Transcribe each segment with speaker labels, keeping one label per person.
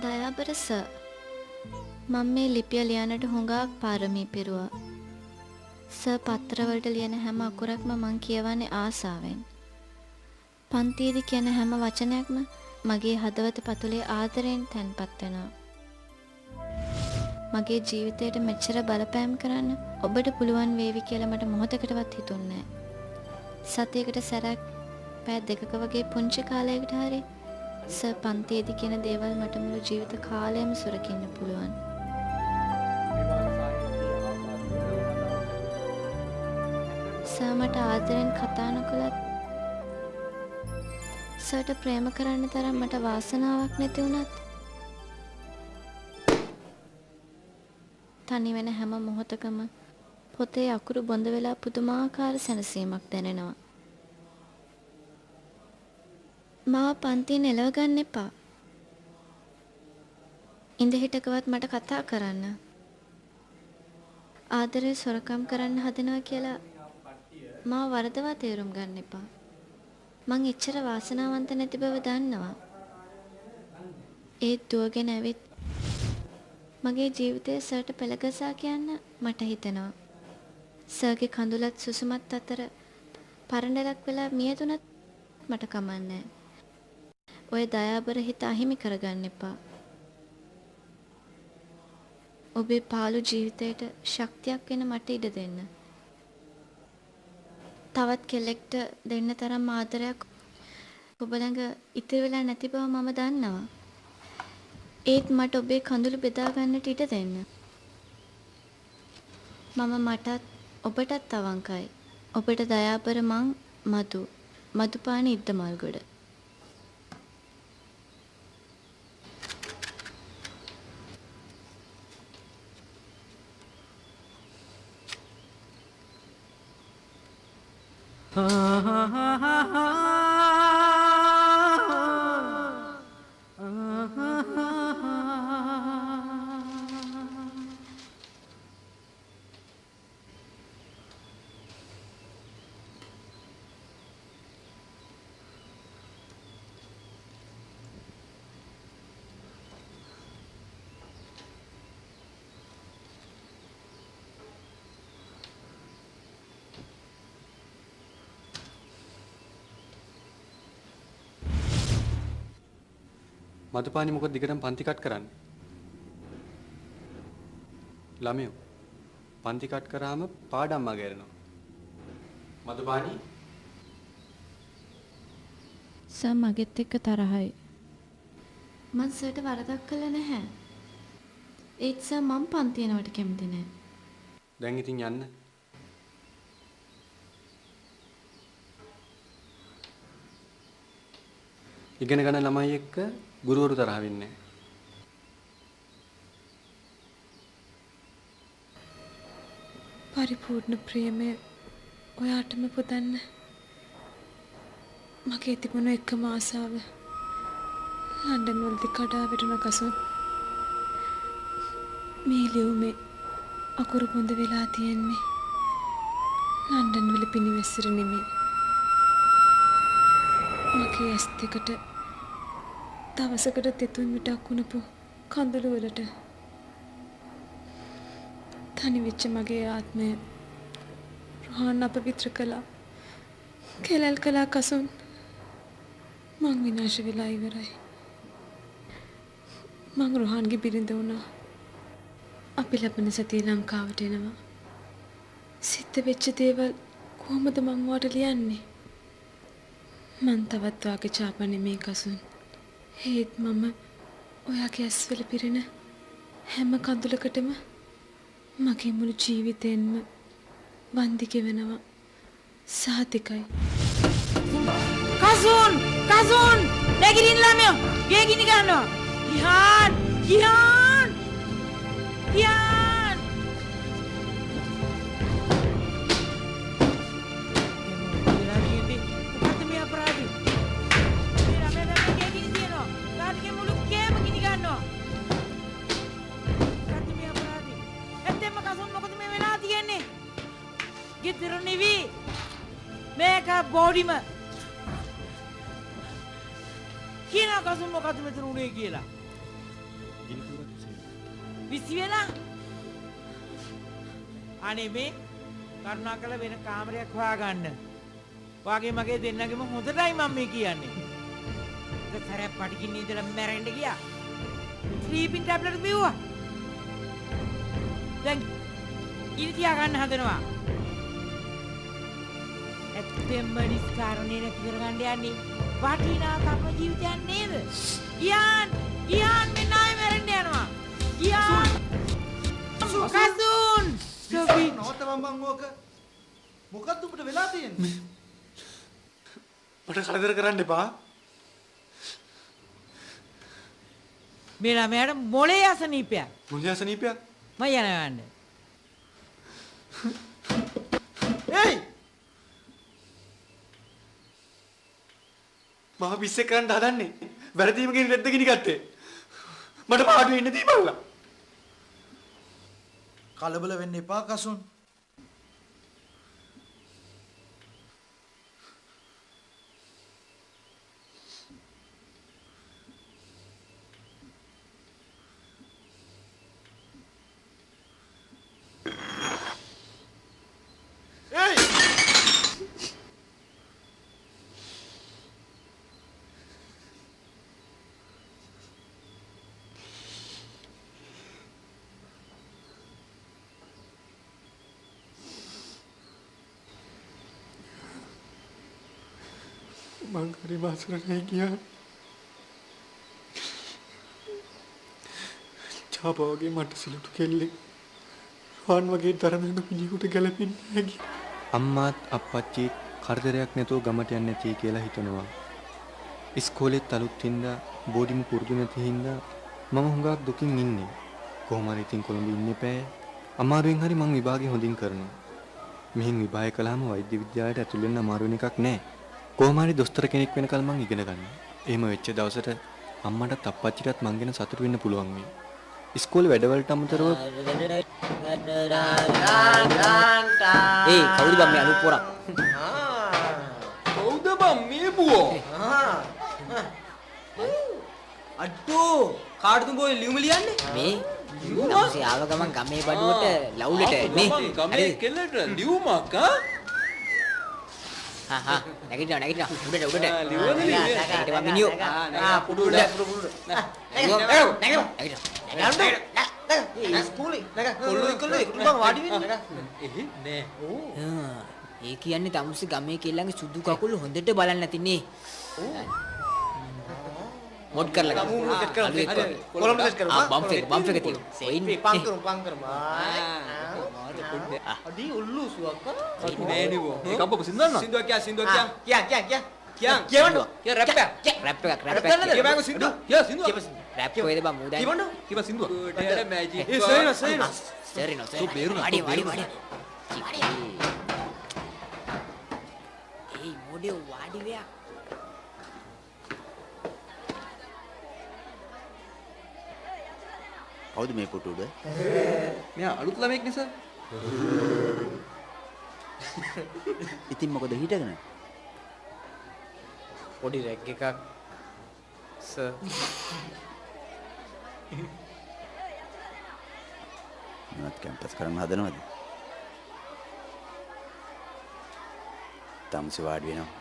Speaker 1: දයාබර sir, මම මේ ලිපිය ලියන්නට හුඟක් පාරමී පිරුවා. සර් පත්‍රවලට ලියන හැම අකුරක්ම මං කියවන්නේ ආසාවෙන්. පන්තියේදී කියන හැම වචනයක්ම මගේ හදවත පතුලේ ආදරයෙන් තැන්පත් වෙනවා. මගේ ජීවිතයට මෙච්චර බලපෑම් කරන්න ඔබට පුළුවන් වේවි කියලා මට මොහොතකටවත් හිතුන්නේ නැහැ. සතියකට සැරයක් පැය දෙකක වගේ පුංචි කාලයකට හරි සර් පන්තියේදී කියන දේවල් මට මුළු ජීවිත කාලයම සුරකින්න පුළුවන්. සර් මට ආදරෙන් කතා නොකළත් සර්ට ප්‍රේම කරන්න තරම් මට වාසනාවක් නැති වුණත් තනි වෙන හැම මොහොතකම පොතේ අකුරු බොඳ වෙලා පුදුමාකාර සැනසීමක් දැනෙනවා. මාව පන්තියෙන් එලව ගන්න එපා. ඉඳ හිටකවත් මට කතා කරන්න. ආදරේ සොරකම් කරන්න හදනවා කියලා මාව වරදවා තේරුම් ගන්න එපා. මං එච්චර වාසනාවන්ත නැති බව දන්නවා. ඒත් දුවගෙන ඇවිත් මගේ ජීවිතය සර්ට පෙළගසා කියන්න මට හිතෙනවා. සර්ගේ කඳුලත් සුසුමත් අතර පරණලක් වෙලා මියදුනත් මට කමන්නේ. ඔය දයාබර හිත අහිමි කරගන්න එපා. ඔබේ පාළු ජීවිතයට ශක්තියක් වෙන මට ඉඩ දෙන්න. තවත් කෙල්ලෙක්ට දෙන්න තරම් ආදරයක් ඔබ ළඟ ඉතිරි වෙලා නැති බව මම දන්නවා. ඒත් මට ඔබේ කඳුළු බෙදා ගන්නට ඉඩ දෙන්න. මම මටත් ඔබටත් අවංකයි. ඔබට දයාබර මං මදුපාන ඉද්දමල්ගොඩ.
Speaker 2: මදුපානි මොකද දිගටම පන්ති කට් කරන්නේ? ළමයෝ පන්ති කට් කරාම පාඩම් මගහැරෙනවා. මදුපානි
Speaker 1: සර් මගෙත් එක්ක තරහයි. මං සර්ට වරදක් කළා නැහැ. ඒත් සර් මං පන්ති යනවට කැමති නැහැ.
Speaker 2: දැන් ඉතින් යන්න. ඉගෙන ගන්න ළමයි එක්ක ගුරුවරු තරහ වෙන්නේ නැහැ.
Speaker 3: පරිපූර්ණ ප්‍රේමය ඔයාටම පුදන්න. මගේ තිබුණ එකම ආසාව ලන්ඩන් වලදී කඩා වැටුණ කසුන් මේ ලියුමේ අකුරු බොඳ වෙලා තියෙන්නේ ලන්ඩන් වල පිනිවෙස්සර නෙමෙයි. මගේ ඇස් දෙකට දවසකට තෙතුන් මිටක් වුණපු කඳුළු වලට තනි වෙච්ච මගේ ආත්මය රෝහන් අපවිත්‍ර කළා. කෙලල් කළා කසුන්. මං විනාශ වෙලා ඉවරයි. මං රෝහන්ගේ බිරිඳ වුණා. අපි ලබන සතියේ ලංකාවට එනවා. සිද්ධ වෙච්ච දේවල් කොහොමද මං ඔයාලට ලියන්නේ? මං තවත් වාගේ චාපන්නේ මේ කසුන්. ඒත් මම ඔයාගේ ඇස්වල පිරෙන හැම කඳුලකටම මගේ මුළු ජීවිතේන්ම වන්දි ගෙවනවා. සාතිකයි.
Speaker 4: කසුන්! කසුන්! නැගිටින්න ළමයෝ! ගේ ගිනි ගන්නවා! ගිහාන්! ගිහාන්! ගිහාන්! මොකද්ද මේ අපරාධය? මේ ළමයා ගේ ගිනි තියනවා. කාටිගේ මුළු කෑම ගිනි ගන්නවා. මොකද්ද මේ අපරාධය? ඇත්තෙන්ම කසුන් මොකද මේ වෙලා තියෙන්නේ? ගෙදර නෙවි. මේක බෝඩිම කියන කසුන් මොකද මෙතන උනේ කියලා. විසි වෙලා අනේ මේ කරුණාකර වෙන කාමරයක් හොයාගන්න. වාගේ මගේ දෙන්නගෙම හොඳටයි මම මේ කියන්නේ. ඒක සරයක් පටිකින් ඉඳලා මැරෙන්න ගියා. ස්ලීපින් ටැබ්ලට් බිව්වා. දැන් ඉරි තියා ගන්න හදනවා. ඇත්තෙන්ම නිස්කාරණේ නැති කරගන්න යන්නේ වටිනා කර්ම ජීවිතයක් නේද? ගියාන් මෙන්න ආයෙ මැරෙන්න යනවා. ගියාන් කසුන් සොබි
Speaker 5: නෝතමන් ඕක මොකද්ද උඹට වෙලා තියෙන්නේ?
Speaker 2: මට කරදර කරන්න එපා.
Speaker 4: මේ ළමයාට මොලේ අසනීපයක්.
Speaker 2: මොලේ අසනීපයක්?
Speaker 4: මම යනවා.
Speaker 2: ඒයි! මම පිස්සෙක් කරන්න හදන්නේ. වැරදීමකින් රෙද්ද ගිනි ගත්තේ. මට පාඩුවේ ඉන්න දීපල්ලා.
Speaker 5: කලබල වෙන්න එපා කසුන්.
Speaker 2: මං හරි මාසරණයි ගියා. චාපා වගේ මට සිලුටු කෙල්ලෙක්. රුවන් වගේ ධර්මයෙන් පිළිකුට ගැලපෙන්නේ නැහැ. අම්මාත් අප්පච්චිත් කරදරයක් නැතුව ගමට යන්නේ නැති කියලා හිතනවා. ඉස්කෝලේත් අලුත් හින්දා බෝඩිම පුරුදු නැති හින්දා මම හුඟක් දුකින් ඉන්නේ. කොහොම හරි ඉතින් කොළඹ ඉන්න එපා. අමාරුවෙන් හරි මං විභාගෙ හොඳින් කරනවා. මෙහෙන් විභාගය කළාම වෛද්‍ය විද්‍යාලයට ඇතුල් වෙන්න අමාරු වෙන එකක් නැහැ. කොහොම හරි දොස්තර කෙනෙක් වෙනකල් මං ඉගෙන ගන්නවා. එහෙම වෙච්ච දවසට අම්මටත් අප්පච්චිටත් මං ගැන සතුටු වෙන්න පුළුවන් වෙයි. ඉස්කෝලේ වැඩවලට අමතරව
Speaker 6: ඒ කවුද බම් මේ අලුත් පොරක්?
Speaker 5: කවුද බම් මේ බුවෝ?
Speaker 6: අඩෝ කාටද බෝ ලියුම ලියන්නේ? මේ ලියුමසේ ආව ගමන් ගමේ බඩුවට ලවුලට මේ
Speaker 5: ගමේ කෙල්ලට ලියුමක් ආ?
Speaker 6: හා නැගිටිනවා උඩට
Speaker 5: ලියුමද
Speaker 6: නැගිට බම් මිනියෝ පුඩු ඒ කියන්නේ තමුසේ ගමේ කෙල්ලන්ගේ සුදු කකුල් හොඳට බලන්න නැතිනේ. මොඩ් කරලා ගමු සෙට් කරමු. කොළඹ සෙට් කරමු. බම්ප් එක තියෙනවා. පං කරමු. අඩි උල්ලු සුවක්ක.
Speaker 5: නෑනේ ඒ කම්බ සින්දුවක්
Speaker 6: කියවන්න. රැප් එකක්.
Speaker 5: කියවන්න සින්දුව.
Speaker 6: රැප් කොහෙද බම් උදා.
Speaker 5: කියවන්න සින්දුව. මැජික්.
Speaker 6: සරිනෝ. අඩි. ඒ මොඩේ වාඩි වෙයා.
Speaker 7: කවුද මේ පුටුඩ?
Speaker 5: මෙයා අලුත් ළමෙක් නේ සර්.
Speaker 7: ඉතින් මොකද හිටගෙන?
Speaker 6: පොඩි රැග් එකක් සර්.
Speaker 7: මොනවද කැම්පස් කරන්න හදනවද? තමුසේ වාඩි වෙනවා.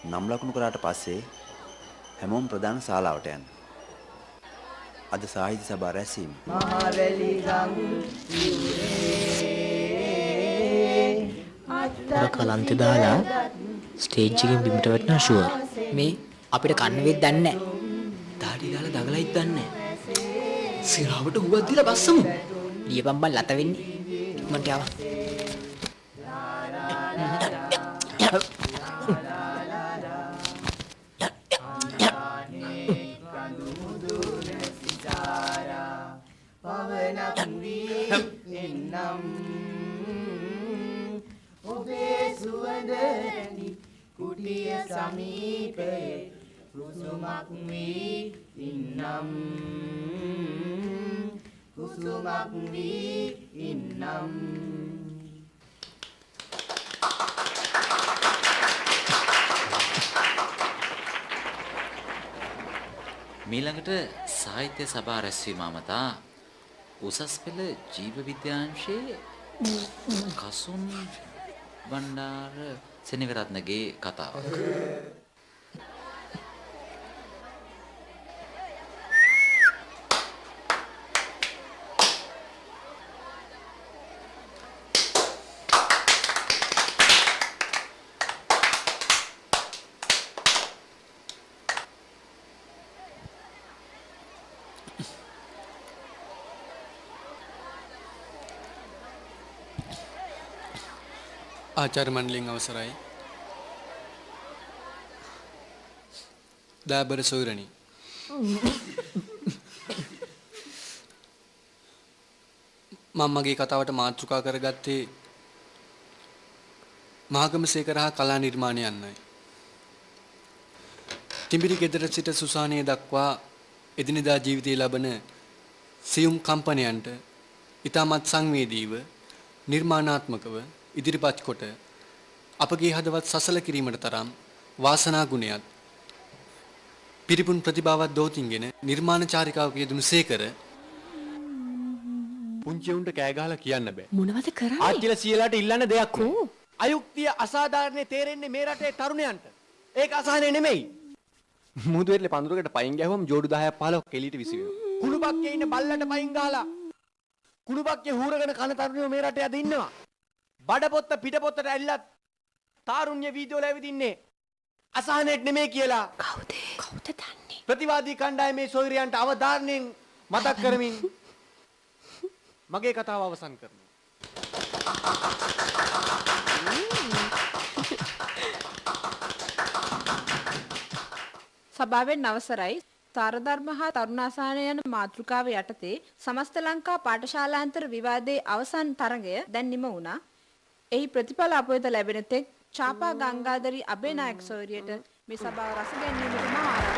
Speaker 7: නම් ලකුණු කරාට පස්සේ හැමෝම ප්‍රධාන ශාලාවට යන්න. අද සාහිත්‍ය සභා රැස්වීම.
Speaker 6: කලන්තේ දාලා ස්ටේජ් එකෙන් බිමට වැටෙනවා ෂුවර්. මේ අපිට කන්න වෙත් දන්නේ නැහැ.
Speaker 8: දාඩි දාලා දඟලයිත් දන්නේ නැහැ. සිරාවට හුවක් දීලා බස්සමු.
Speaker 6: ලියපම්බන් ලත වෙන්නේ. ඉක්මනට යවන්න.
Speaker 4: ඔබේ සුවඳ කුටිය සමීපේ රුසුමක් වී ඉන්නම්
Speaker 9: කුසුමක් වී ඉන්නම්
Speaker 10: මීළඟට සාහිත්‍ය සභා රැස්වීම අමතා උසස් පෙළ ජීව විද්‍යාංශයේ කසුන් බණ්ඩාර සෙනවිරත්නගේ කතාවක්.
Speaker 2: ආචාර්ය මණ්ඩලයෙන් අවසරයි. දාබර සොයුරණි. මම මගේ කතාවට මාතෘකා කරගත්තේ මහගමසේකර හා කලා නිර්මාණයන්යි. තිඹිරි ගෙදර සිට සුසානයේ දක්වා එදිනෙදා ජීවිතයේ ලබන සියුම් කම්පනයන්ට ඉතාමත් සංවේදීව නිර්මාණාත්මකව ඉදිරිපත් කොට අපගේ හදවත් සසල කිරීමට තරම් වාසනා ගුණයත් පිරිපුන් ප්‍රතිභාවත් දෝතින්ගෙන නිර්මාණ චාරිකාවක යෙදුණු සේකර පුංචි උන්ට කෑ ගහලා කියන්න බෑ.
Speaker 3: මොනවද කරන්නේ?
Speaker 2: ආච්චිලා සීලාට ඉල්ලන්න දෙයක් නෑ. අයුක්තිය අසාධාරණේ තේරෙන්නේ මේ රටේ තරුණයන්ට. ඒක අසහනේ නෙමෙයි. මුහුදු වෙරළේ පඳුරකට පයින් ගැහුවම ජෝඩු 10ක් 15ක් එළියට විසි වෙනවා. කුණුබක්කේ ඉන්න බල්ලට පයින් ගහලා කුණුබක්කේ හූරගෙන කන තරුණයෝ මේ රටේ අද ඉන්නවා. බඩපොත්ත පිටපොත්තට ඇල්ලත් තාරුණ්‍ය වීඩියෝ වල ඇවිදින්නේ අසහනෙට නෙමෙයි කියලා.
Speaker 3: කවුද දන්නේ?
Speaker 2: ප්‍රතිවාදී කණ්ඩායමේ සොයුරියන්ට අවධාරණයෙන් මතක් කරමින් මගේ කතාව අවසන් කරනවා.
Speaker 11: සභාවෙන් අවසරයි. තරධර්ම හා තරුණාසාන යන මාතෘකාව යටතේ සමස්ත ලංකා පාඨශාලාන්තර විවාදයේ අවසන් තරඟය දැන් නිම වුණා. එහි ප්‍රතිඵල අප වෙත ලැබෙන තෙක් චාපා ගංගාධරි අබේනායක සොයුරියට මේ සභාව රස ගැනීමට මා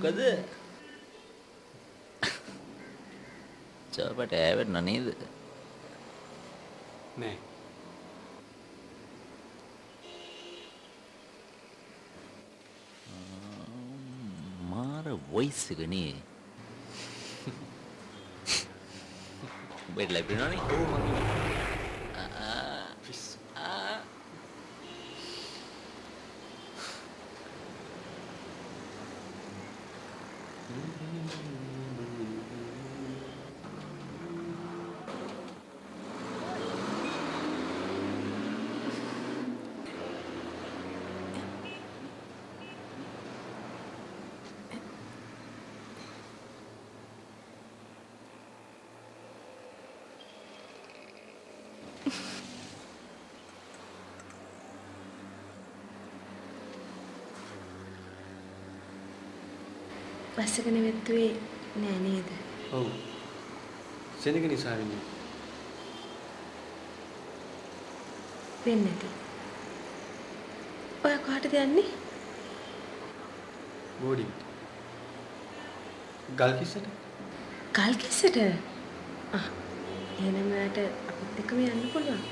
Speaker 10: මොකද? චාපට ඇවෙන්න නේද?
Speaker 2: නෑ.
Speaker 10: මාර වොයිස් එක නේ. ඔබට ලැබෙනවනේ.
Speaker 2: ඔව් මගේ.
Speaker 3: බස් එක නෙවෙත්තුවේ නෑ නේද?
Speaker 2: ඔව්. සෙනග නිසා වෙන්නේ.
Speaker 3: වෙන්නේ නැති. ඔය කාටද යන්නේ?
Speaker 2: බෝඩින්. ගල්කිස්සට.
Speaker 3: ගල්කිස්සට? එහෙනම් ඔයාට අපිත් එක්කම යන්න පුළුවන්.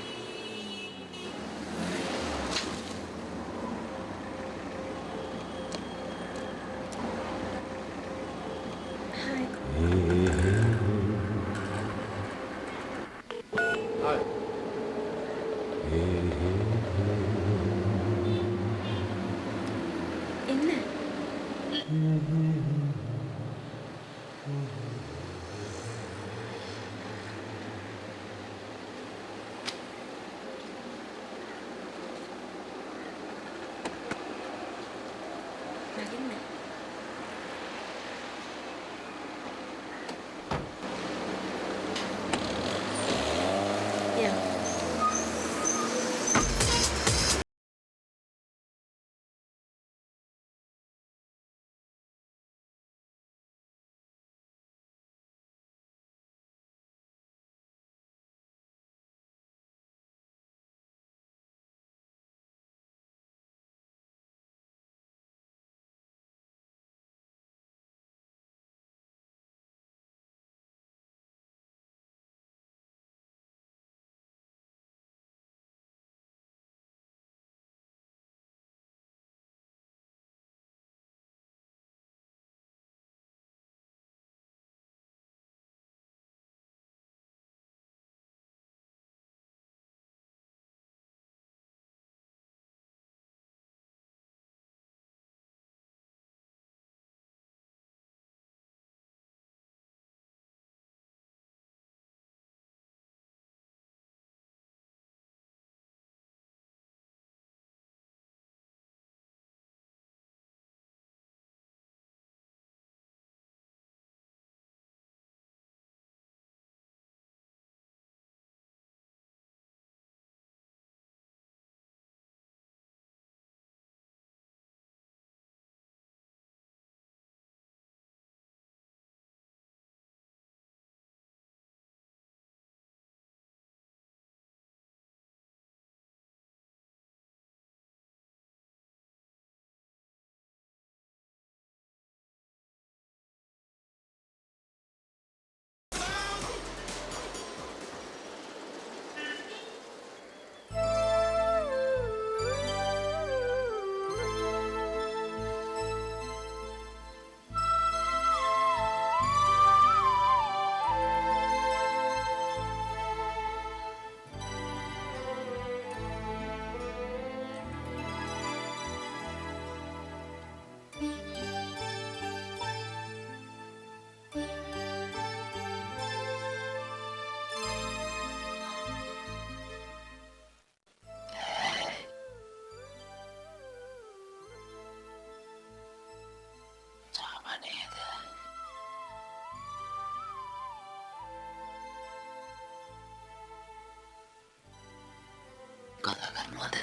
Speaker 10: කතා කරනවද?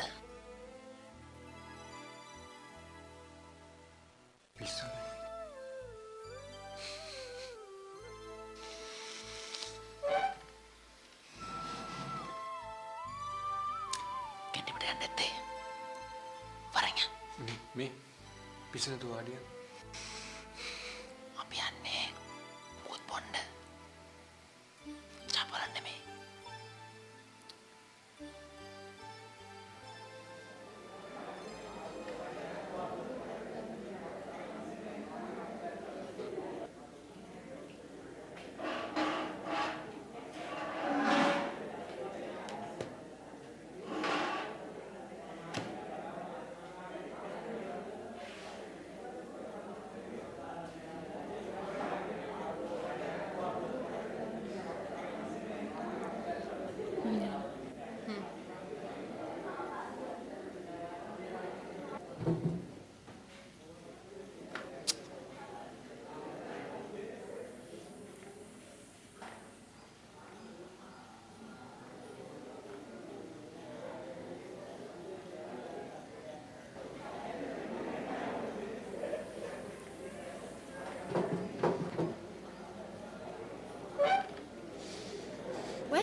Speaker 10: කෙන්ඩිපට යන්න ඇත්තේ. වරන් යන්න.
Speaker 2: මේ පිස්සනට වාඩිය.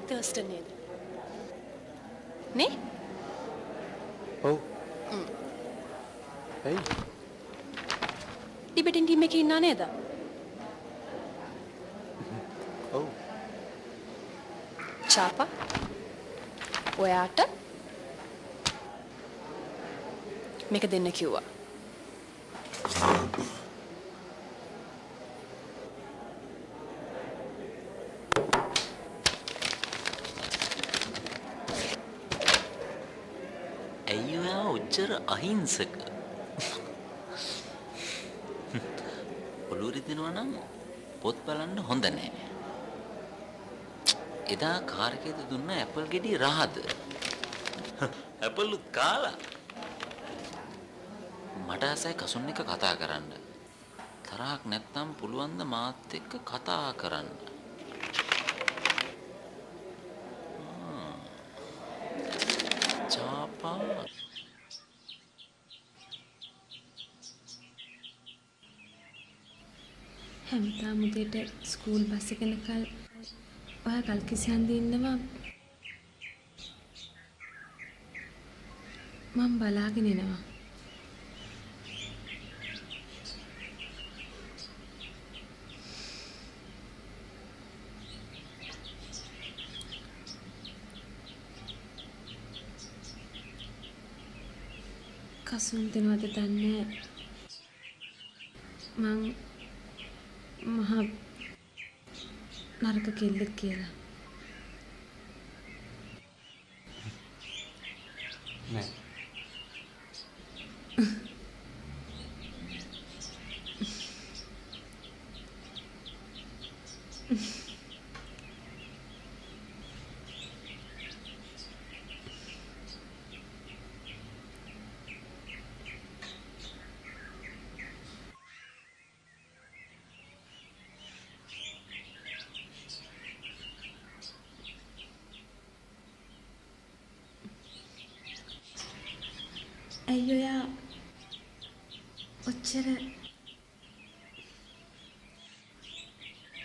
Speaker 12: තර්ස්ටන් නේද? නේ?
Speaker 2: ඔව්. ඇයි?
Speaker 12: ටිබෙටන් ටීම් එකේ ඉන්නා නේද?
Speaker 2: ඔව්.
Speaker 12: චාපා ඔයාට මේක දෙන්න කිව්වා.
Speaker 10: ඇයි ඔයා ඔච්චර අහිංසක? ඔලුව රිදෙනවා නම් පොත් බලන්න හොඳ නෑ. එදා කාර් එකේද දුන්න ඇපල් ගෙඩි රහද? ඇපල් උත් කාලා. මට ආසයි කසුන් එක කතා කරන්න. තරහක් නැත්නම් පුළුවන් ද මාත් එක්ක කතා කරන්න. චාපා
Speaker 3: හැමදාම උදේට ස්කූල් බස් එක යනකල් ඔයා ගල්කිසි හන්දියේ ඉන්නවා. මම බලාගෙන එනවා. කසුන් දෙනවද දන්නේ මං මහා නරක කෙල්ලෙක් කියලා.
Speaker 2: නෑ.
Speaker 3: ඇයි ඔයා ඔච්චර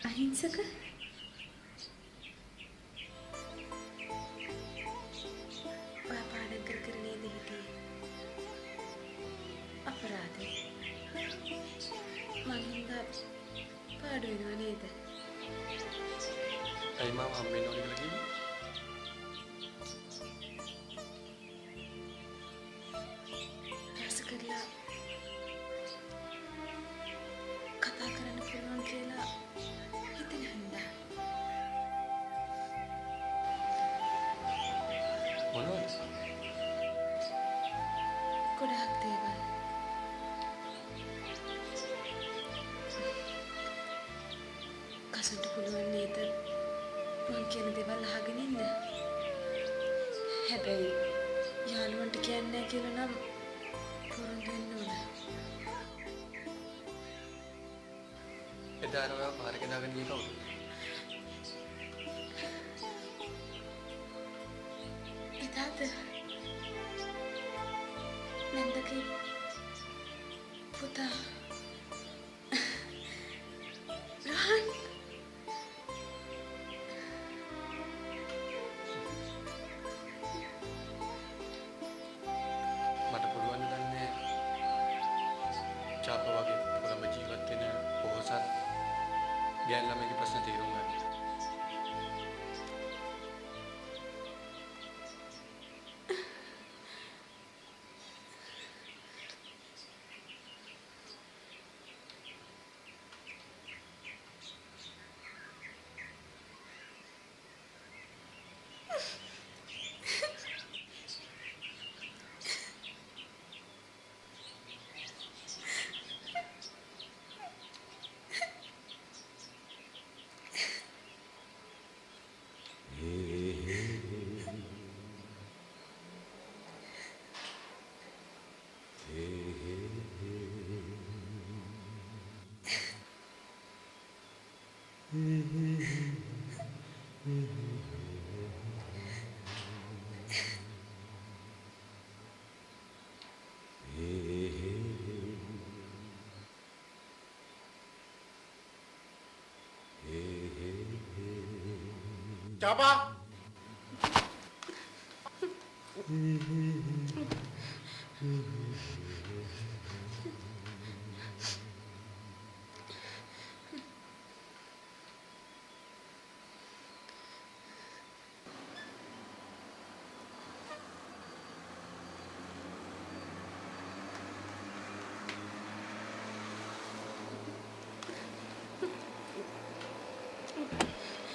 Speaker 3: අහිංසක? ඔයා පාඩම් කර කර නේද හිටියේ? අපරාධේ. මං හින්දා පාඩු වෙනව නේද?
Speaker 2: ඇයි මාව හම්බෙන්න ඕනේ කියලා කිව්වේ?
Speaker 3: කරලා කතා කරන්න පුළුවන් කියලා හිතෙන හින්දා.
Speaker 2: මොනවද?
Speaker 3: ගොඩාක් දේවල්. කසුන්ට පුළුවන් නේද මං කියන දේවල් අහගෙන ඉන්න? හැබැයි යාළුවන්ට කියන්නේ නැහැ කියලා නම් පොරොන්දු වෙන්න ඕන.
Speaker 2: එදා ඔයා පාරේ දාගෙන ගියේ කවුද?
Speaker 3: එදාද නැන්දගේ පුතා රහන්.
Speaker 2: මට පුළුවන් දන්නේ චාප වගේ කොළඹ ජීවත් වෙන පොහොසත් ගෑන් ළමයිගේ ප්‍රශ්න තේරුම් ගන්න.
Speaker 5: Chapa!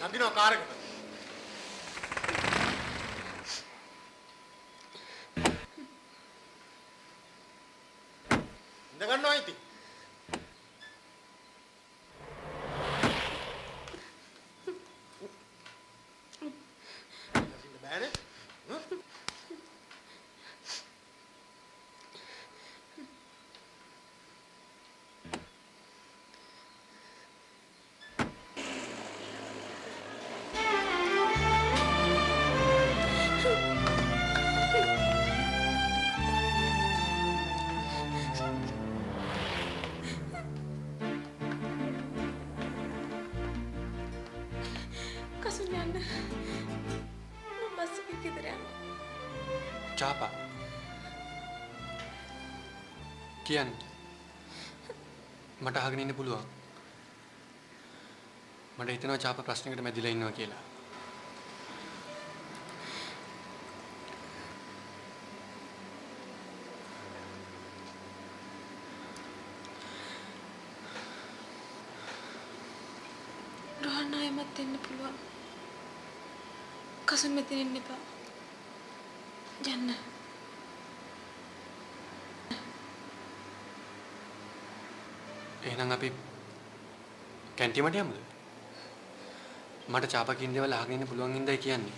Speaker 2: නගිනවා කාර් එකට. ඉඳ ගන්නවා ඉතින්. ඉඳ බෑනේ.
Speaker 3: කසුන් යන්න. මම බස් එකේ ගෙදර යනවා.
Speaker 2: චාපා. කියන්න. මට අහගෙන ඉන්න පුළුවන්. මට හිතෙනවා චාපා ප්‍රශ්නයකට මැදිලා ඉන්නවා කියලා.
Speaker 3: රෝහන් ආයෙමත් එන්න පුළුවන්. කසුන් මෙතන ඉන්න එපා. යන්න.
Speaker 2: එහෙනම් අපි කැන්ටිමට යමුද? මට චාපා කියන දේවල් අහගෙන ඉන්න පුළුවන් ඉඳයි කියන්නේ.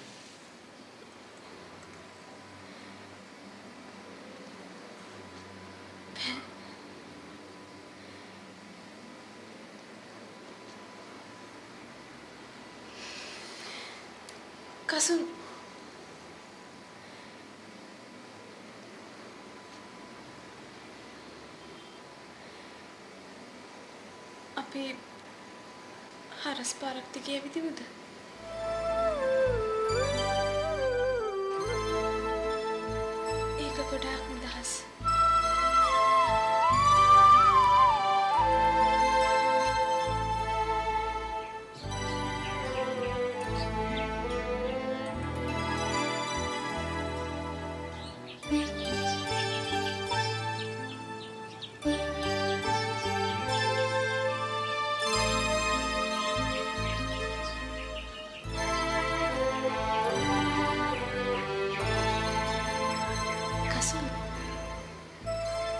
Speaker 3: කසුන් අපි හරස් පාරක් දිගේ ඇවිදිමුද? ඒක ගොඩාක් නිදහස්.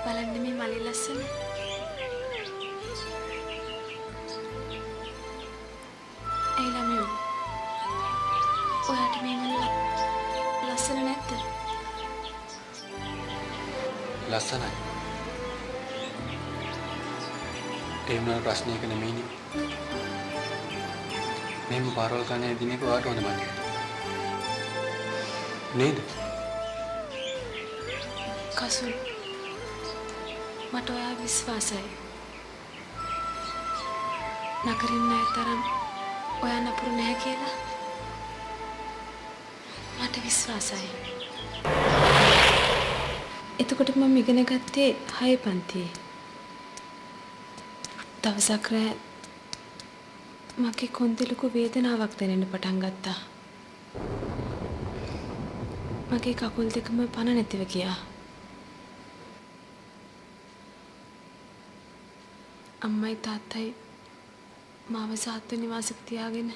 Speaker 3: බලන්න මේ මලේ ලස්සන. ඒ ළමයෝ. ඔයාට මේ මල ලස්සන නැද්ද?
Speaker 2: ලස්සනයි. ඒ මොන ප්‍රශ්නයක නෙමෙයිනේ. මේම පාරවල් කන්නේ දිනේක වාට හොඳ මන්නේ. නේද?
Speaker 3: කසුන් මට ඔයා විශ්වාසයි. නගරින් අය තරම් ඔයා නපුරු නැහැ කියලා මට විශ්වාසයි. එතකොට මම ඉගෙන ගත්තේ 6 පන්තියේ. දවසක් රෑ මගේ කොන්දේ ලොකු වේදනාවක් දැනෙන්න පටන් ගත්තා. මගේ කකුල් දෙකම පණ නැතිව ගියා. අම්මයි තාත්තයි මාව සාත්ව නිවාසෙක තියාගෙන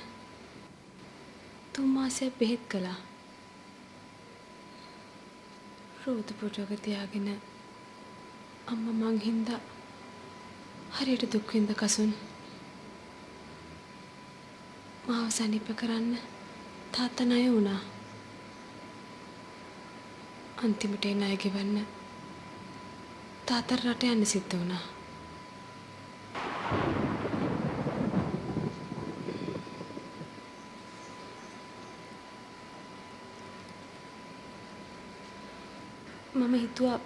Speaker 3: 3 මාසයක් බෙහෙත් කළා. රෝද පුටුවක තියාගෙන අම්මා මං හින්දා හරියට දුක් විඳ කසුන්. මාව සනීප කරන්න තාත්තා ණය වුණා. අන්තිමට ඒ ණය ගෙවන්න තාත්තා රට යන්න සිද්ධ වුණා. මම හිතුවා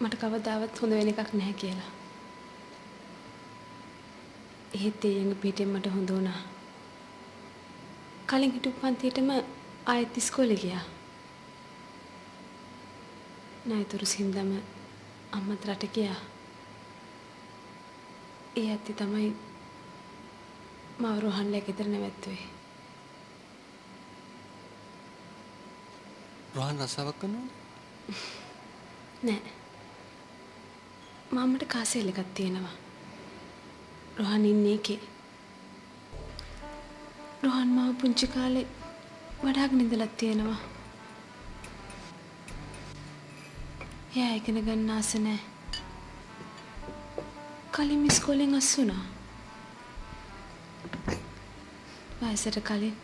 Speaker 3: මට කවදාවත් හොඳ වෙන එකක් නැහැ කියලා. එහෙත් ඒ යඟ පිටින් මට හොඳ වුණා. කලින් හිටපු පන්තියටම ආයෙත් ඉස්කෝලේ ගියා. නායතුරු සින්දම අම්මත් රට ගියා. ඒ ඇත්ති තමයි මාව රෝහන්ලා ගෙදර නැවැත්තුවේ.
Speaker 2: රෝහන් රස්සාවක් කරනවද?
Speaker 3: නෑ. මාමට කාසෙල් එකක් තියෙනවා. රෝහන් ඉන්නේ ඒකේ. රෝහන් මාව පුංචි කාලේ වඩාගෙන ඉඳලා තියෙනවා. එයා ඉගෙන ගන්න ආස නෑ. කලින් ඉස්කෝලෙන් අස් වුණා. වයසට කලින්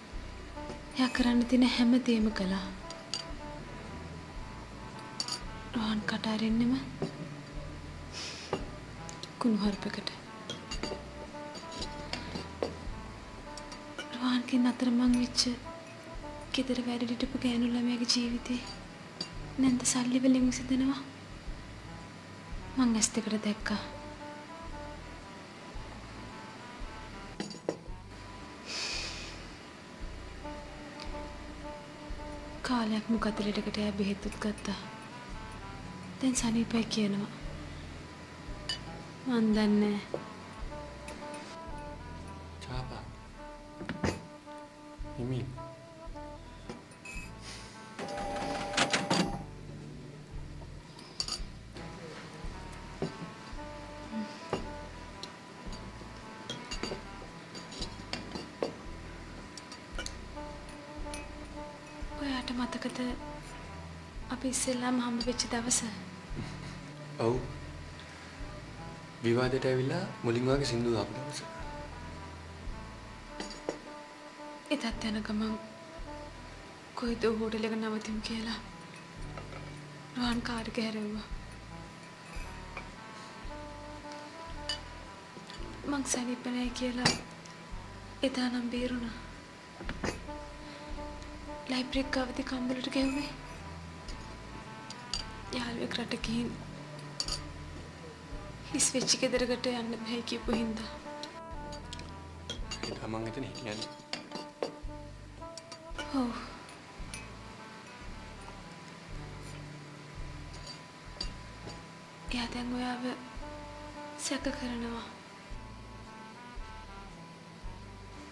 Speaker 3: එයා කරන්න තියෙන හැම දේම කළා. රෝහන් කට අරින්නෙම කුණුහරුපකට. රෝහන්ගේ නතරමං වෙච්ච ගෙදර වැඩ හිටපු ගෑනු ළමයාගේ ජීවිතේ නැන්ද සල්ලි වලින් විසඳනවා. මං ඇස් දෙකට දැක්කා. කාලයක් මොකද ලෙඩකට එයා බෙහෙත්ත් ගත්තා. දැන් සනීපයි කියනවා. මන් දන්නේ
Speaker 2: චාපා. හිමි.
Speaker 3: ඔයාට මතකද අපි ඉස්සෙල්ලාම හම්බ වෙච්ච දවස?
Speaker 2: ඔව්. විවාදයට ඇවිල්ලා මුලින් වගේ සින්දු දාපු දවස.
Speaker 3: එතත් යන ගමන් කොයිද හෝටල් එක නවතිමු කියලා රෝහන් කාර් එක හැරෙව්වා. මං සනීප නැහැ කියලා එදා නම් බේරුණා. ලයිබ්‍රරි එක අවදි කම්බලට ගෙව්වේ. යාළුවෙක් රට ගිහින් හිස් වෙච්ච ගෙදරකට යන්න බෑ කියපු හින්දා.
Speaker 2: එදා මං එතන හිටියනේ.
Speaker 3: ඔව්. එයා දැන් ඔයාව සැක කරනවා.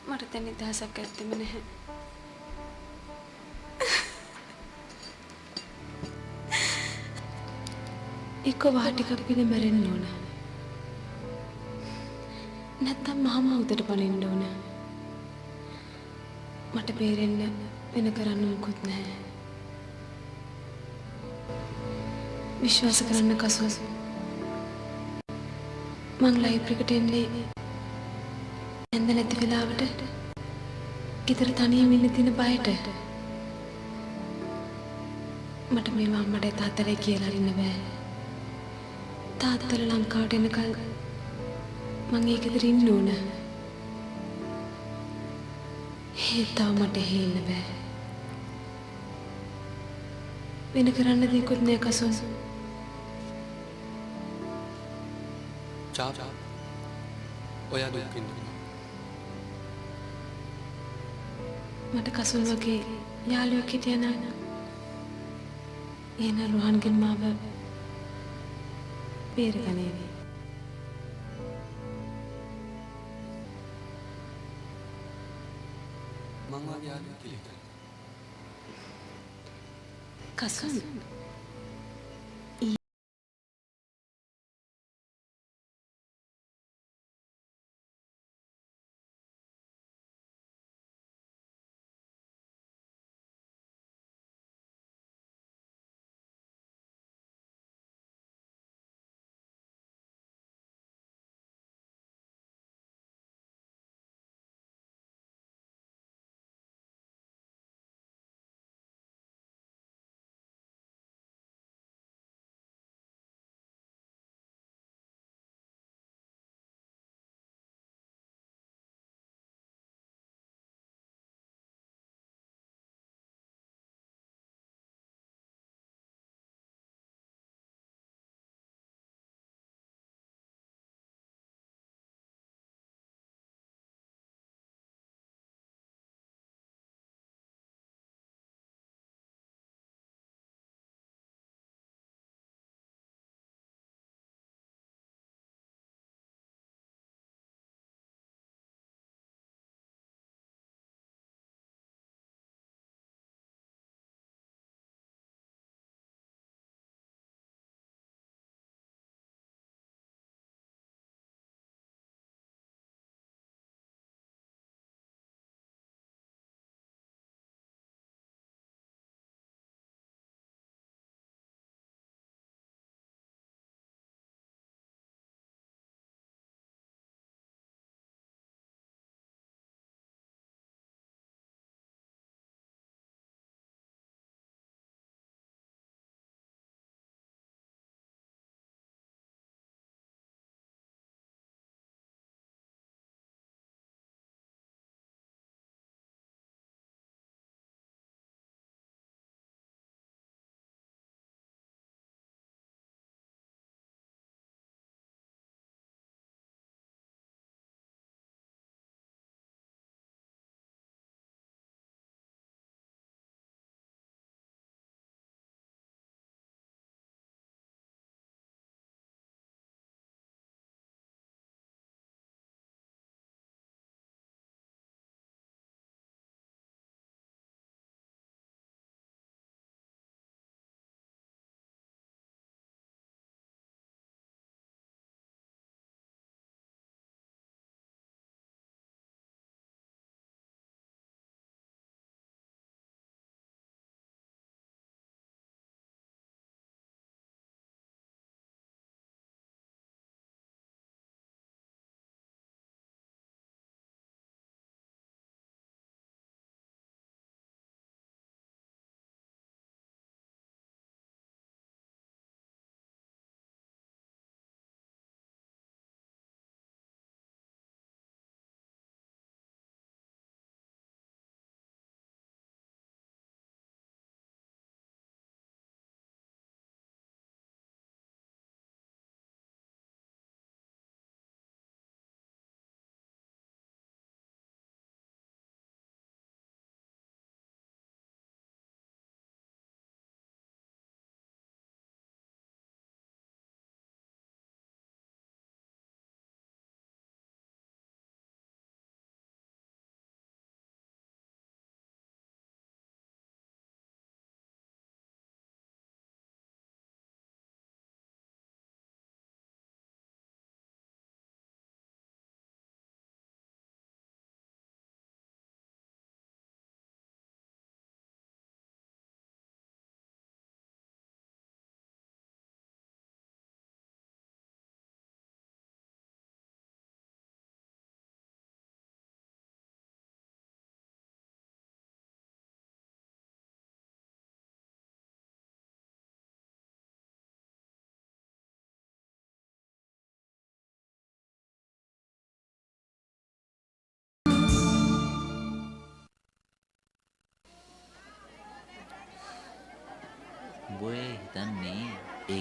Speaker 3: මට දැන් නිදහසක් ඇත්තෙම නැහැ. එක්ක වාටිකක් පිළ මැරෙන්න ඕන. නැත්තම් මහම උදට පනින්න ඕන. මට බේරෙන්න වෙන කරන්න මොකුත් නැහැ. විශ්වාස කරන්න කසුස්. මං ලයිබ්‍රරි එකට එන්නේ නැන්ද නැති වෙලාවට ගෙදර තනියම ඉන්න තියෙන බයට. මට මේවා අම්මට තාත්තට කියලා අරින්න බෑ. තාත්තලා ලංකාවට එනකල් මං ඒ ගෙදර ඉන්න ඕන. හිතාව මට හේන්න බෑ. වෙන කරන්න දෙයක්වත් නෑ කසුන්.
Speaker 2: චා ඔයා දුක් විඳිනවා.
Speaker 3: මට කසුන් වගේ යාළුවෙක් හිටියා නම් එන රෝහන්ගෙන් මාව බේරගනේවි.
Speaker 2: මං වගේ යාළුවෙක් කියලා හිතන්න.
Speaker 3: කසුන්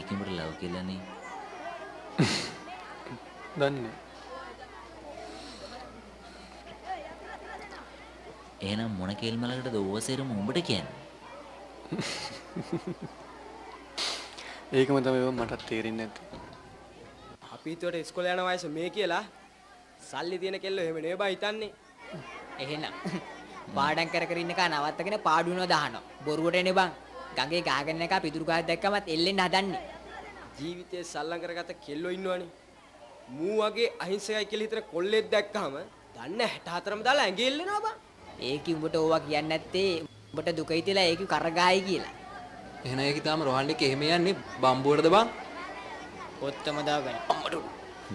Speaker 10: ඒකෙමට ලව් කියලානේ.
Speaker 2: දන්නේ.
Speaker 10: එහෙනම් මොන කෙල්මලකටද ඕවසේරම උඹට කියන්නේ?
Speaker 2: ඒකම තමයි මටත් තේරෙන්නේ නැත්තේ.
Speaker 13: අපි හිතුවට ඉස්කෝලේ යන වයස මේ කියලා සල්ලි තියෙන කෙල්ලෝ එහෙම නේ බා හිතන්නේ.
Speaker 6: එහෙනම් පාඩම් කර කර ඉන්න කා නවත්තගෙන පාඩුවනවා දානවා. බොරුවට එනේ බං. ගඟේ ගහගෙන එකා පිටුරු ගහක් දැක්කමත් එල්ලෙන්න හදන්නේ.
Speaker 13: ජීවිතේ සල්ලම් කරගත්ත කෙල්ලෝ ඉන්නවනේ. මූ වගේ අහිංසකයි කියලා හිතන කොල්ලෙක් දැක්කම දන්න 64ම දාලා ඇඟේ එල්ලෙනවා බං.
Speaker 6: ඒකි උඹට ඕවා කියන්නේ නැත්තේ උඹට දුක හිතලා ඒකි කරගායි කියලා.
Speaker 8: එහෙනම් ඒක තාම රොහන් එක එහෙම යන්නේ බම්බුවටද බං?
Speaker 6: ඔත්තම දාගන්න.
Speaker 10: අම්මට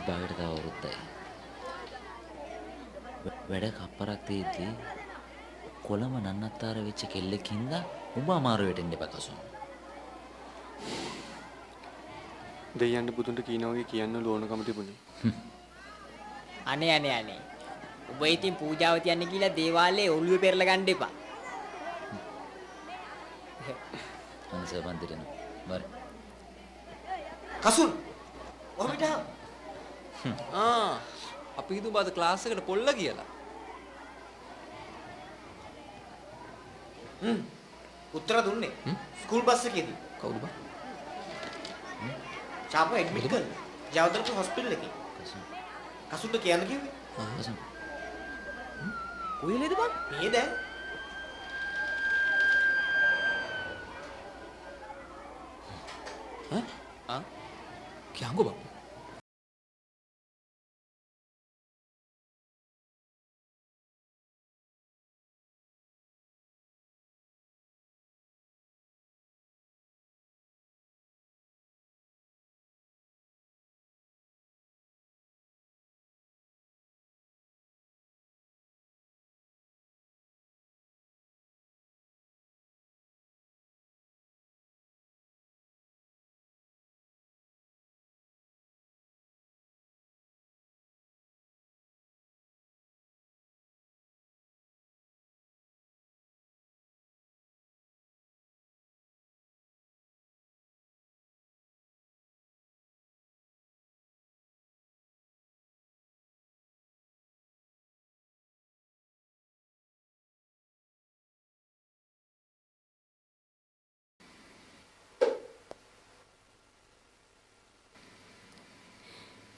Speaker 10: බාගට තව වරුද්දයි. වැඩ කප්පරක් තියෙද්දි කොළම නන්නත්තර වෙච්ච කෙල්ලකින්ද උඹ අමාරුවට එන්න එපා කසුන්.
Speaker 2: දෙයයන්ට බුදුන්ට කියනවා වගේ කියන්න ඕනකම තිබුණේ.
Speaker 6: අනේ. ඔබ ඉතින් පූජාව තියන්න කියලා දේවාලේ ඔළුවේ පෙරලා ගන්න එපා.
Speaker 10: අන්සර් බන්දිරන. බර.
Speaker 13: කසුන්. ඔහොමට
Speaker 8: අපි හිතුව බාද ක්ලාස් එකට පොල්ල කියලා.
Speaker 5: උත්තර දුන්නේ. ස්කූල් බස් එකේදී.
Speaker 8: කවුද බා?
Speaker 5: චාපෝ ඇඩ්මිට් කරලා. ජයවර්ධන හොස්පිටල් එකේ. කසුන්ට කියන්න කිව්වේ.
Speaker 10: කසුන්.
Speaker 5: කොහෙලද බං? මේ දැන්.
Speaker 8: කියංගෝ බං.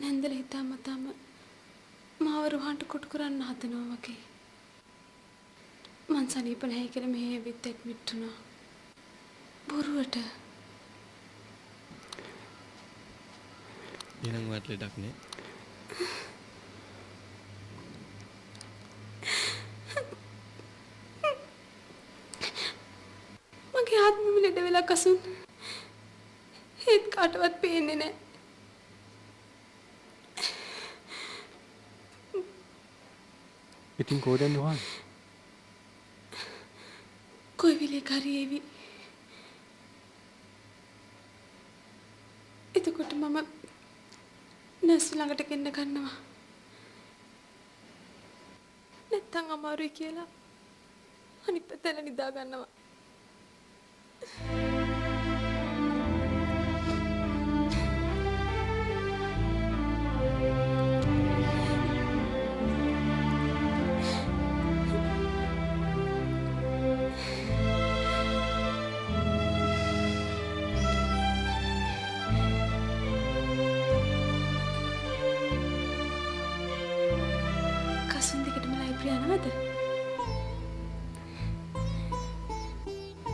Speaker 3: නැන්දල හිතාමතාම මාව රුහාන්ට කොටු කරන්න හදනවා වගේ. මං සනීප නැහැ කියලා මෙහෙ ඇවිත් ඇඩ්මිට් වුණා. බොරුවට.
Speaker 2: එහෙනම් වත් ලෙඩක් නේ.
Speaker 3: මගේ ආත්මෙම ලෙඩ වෙලා කසුන්. ඒත් කාටවත් පේන්නේ නැහැ.
Speaker 2: ඉතින් කොහෙන්ද වහන්?
Speaker 3: කොයි වෙලේ කරේවි. එතකොට මම නර්ස් ළඟට ගෙන්න ගන්නවා. නැත්තම් අමාරුයි කියලා අනිත් පැත්තට නිදා ගන්නවා.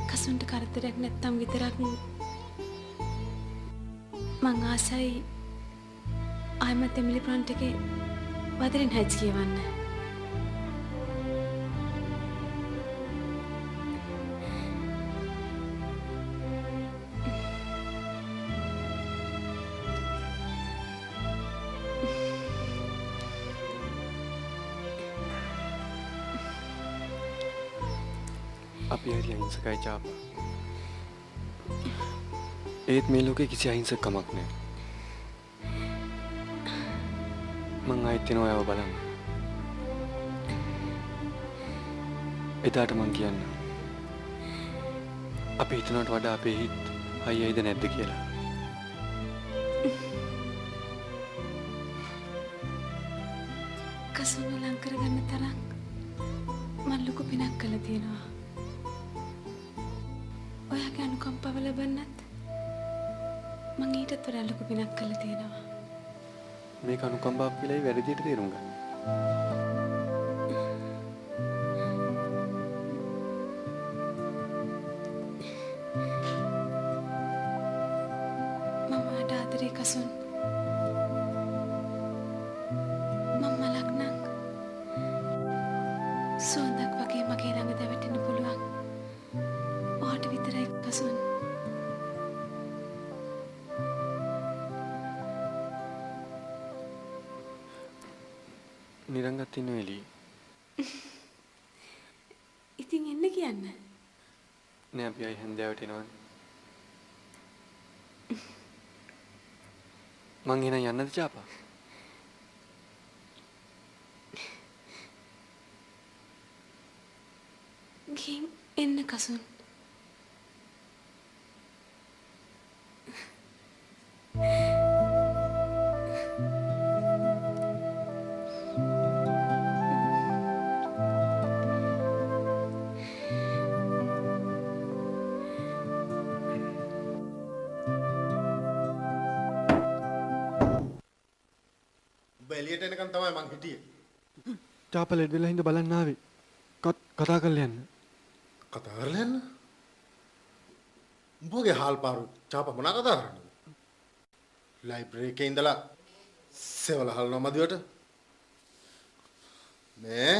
Speaker 3: කසුන්ට කරදරයක් නැත්තම් විතරක් මං ආසයි ආයමත් එමිලි ප්‍රොන්ට් එකේ වදරින් හැච් කියවන්න.
Speaker 2: අපි හරි අහිංසකයි චාපා. ඒත් මේ ලෝකේ කිසි අහිංසකකමක් නැහැ. මං ආයෙත් එනවා ඔයාව බලන්න. එදාට මං කියන්න. අපි හිතනවට වඩා අපේ හිත හයියයිද නැද්ද කියලා.
Speaker 3: ලං කරගන්න තරම් මම ලොකු පිනක් කළා තියෙනවා. ඔයාගේ අනුකම්පාව ලැබන්නත් මම ඊටත් වඩා ලොකු පිනක් කළා තියෙනවා.
Speaker 2: මේක අනුකම්පාවක් කියලායි වැරදියට තේරුම් ගන්න.
Speaker 3: මම වඩා ආදරේ කසුන්. මම මලක් නම් සුවඳක් වගේ මගේ ළඟ දැවටෙන්න පුළුවන්. ඔයාට විතරයි කසුන්.
Speaker 2: නිරංගත් ඉන්න එළියේ.
Speaker 3: ඉතින් එන්න කියන්න.
Speaker 2: නෑ අපි ආයි හැන්දෑවට එනවනේ. මං එහෙනම් යන්නද චාපා?
Speaker 3: ගිහින් එන්න කසුන්.
Speaker 14: උඹ එළියට එනකන් තමයි මං හිටියේ.
Speaker 2: චාපා ලෙඩ වෙලා හින්දා බලන්න ආවේ. කතා කරලා යන්න.
Speaker 14: කතා කරලා යන්න? උඹගේ හාල් පාරු චාපා මොනා කතා කරන්නද? ලයිබ්‍රරි එකේ ඉඳලා සෙවල හල්නවා මදිවට. මේ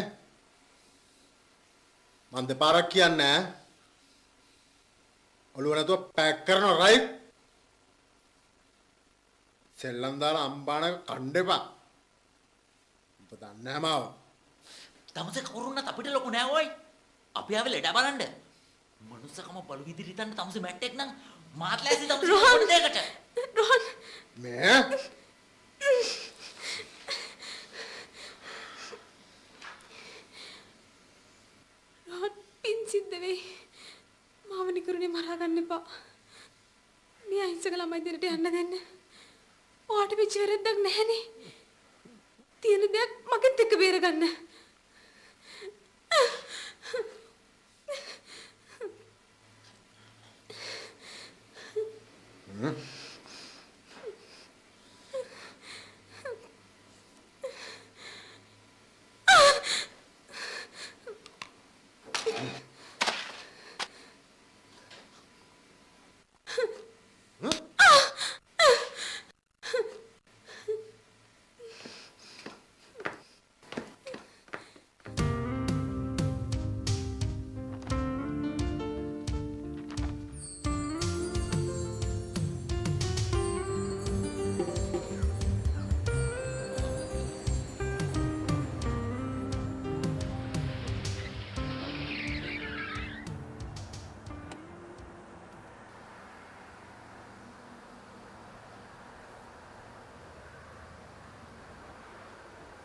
Speaker 14: මන් දෙපාරක් කියන්නේ ඈ. ඔළුව නැතුව පැක් කරනවා රයිට්? සෙල්ලම් දාලා අම්බාන කණ්ඩෙපා. උඹ දන්නේ නැහැ මාව.
Speaker 10: තමසේ කවුරුන්නත් අපිට ලොකු නෑ ඔයි. අපි ආවේ ලෙඩ බලන්න. මනුස්සකම බලු විදිහට හිටන්න තමසේ මැට්ටෙක් නම් මාත් ලෑස්ති තමසේ පොඩි දෙයකට.
Speaker 3: රෝහන්
Speaker 14: මේ
Speaker 3: රෝහන් පින් සිද්ධ වෙයි. මාව නිකරුණේ මරා ගන්න එපා. මේ අහිංසක ළමයි දෙන්නට යන්න දෙන්න. ඔයාට වෙච්ච වැරද්දක් නැහැනේ. තියෙන දෙයක් මගෙත් එක්ක බේරගන්න.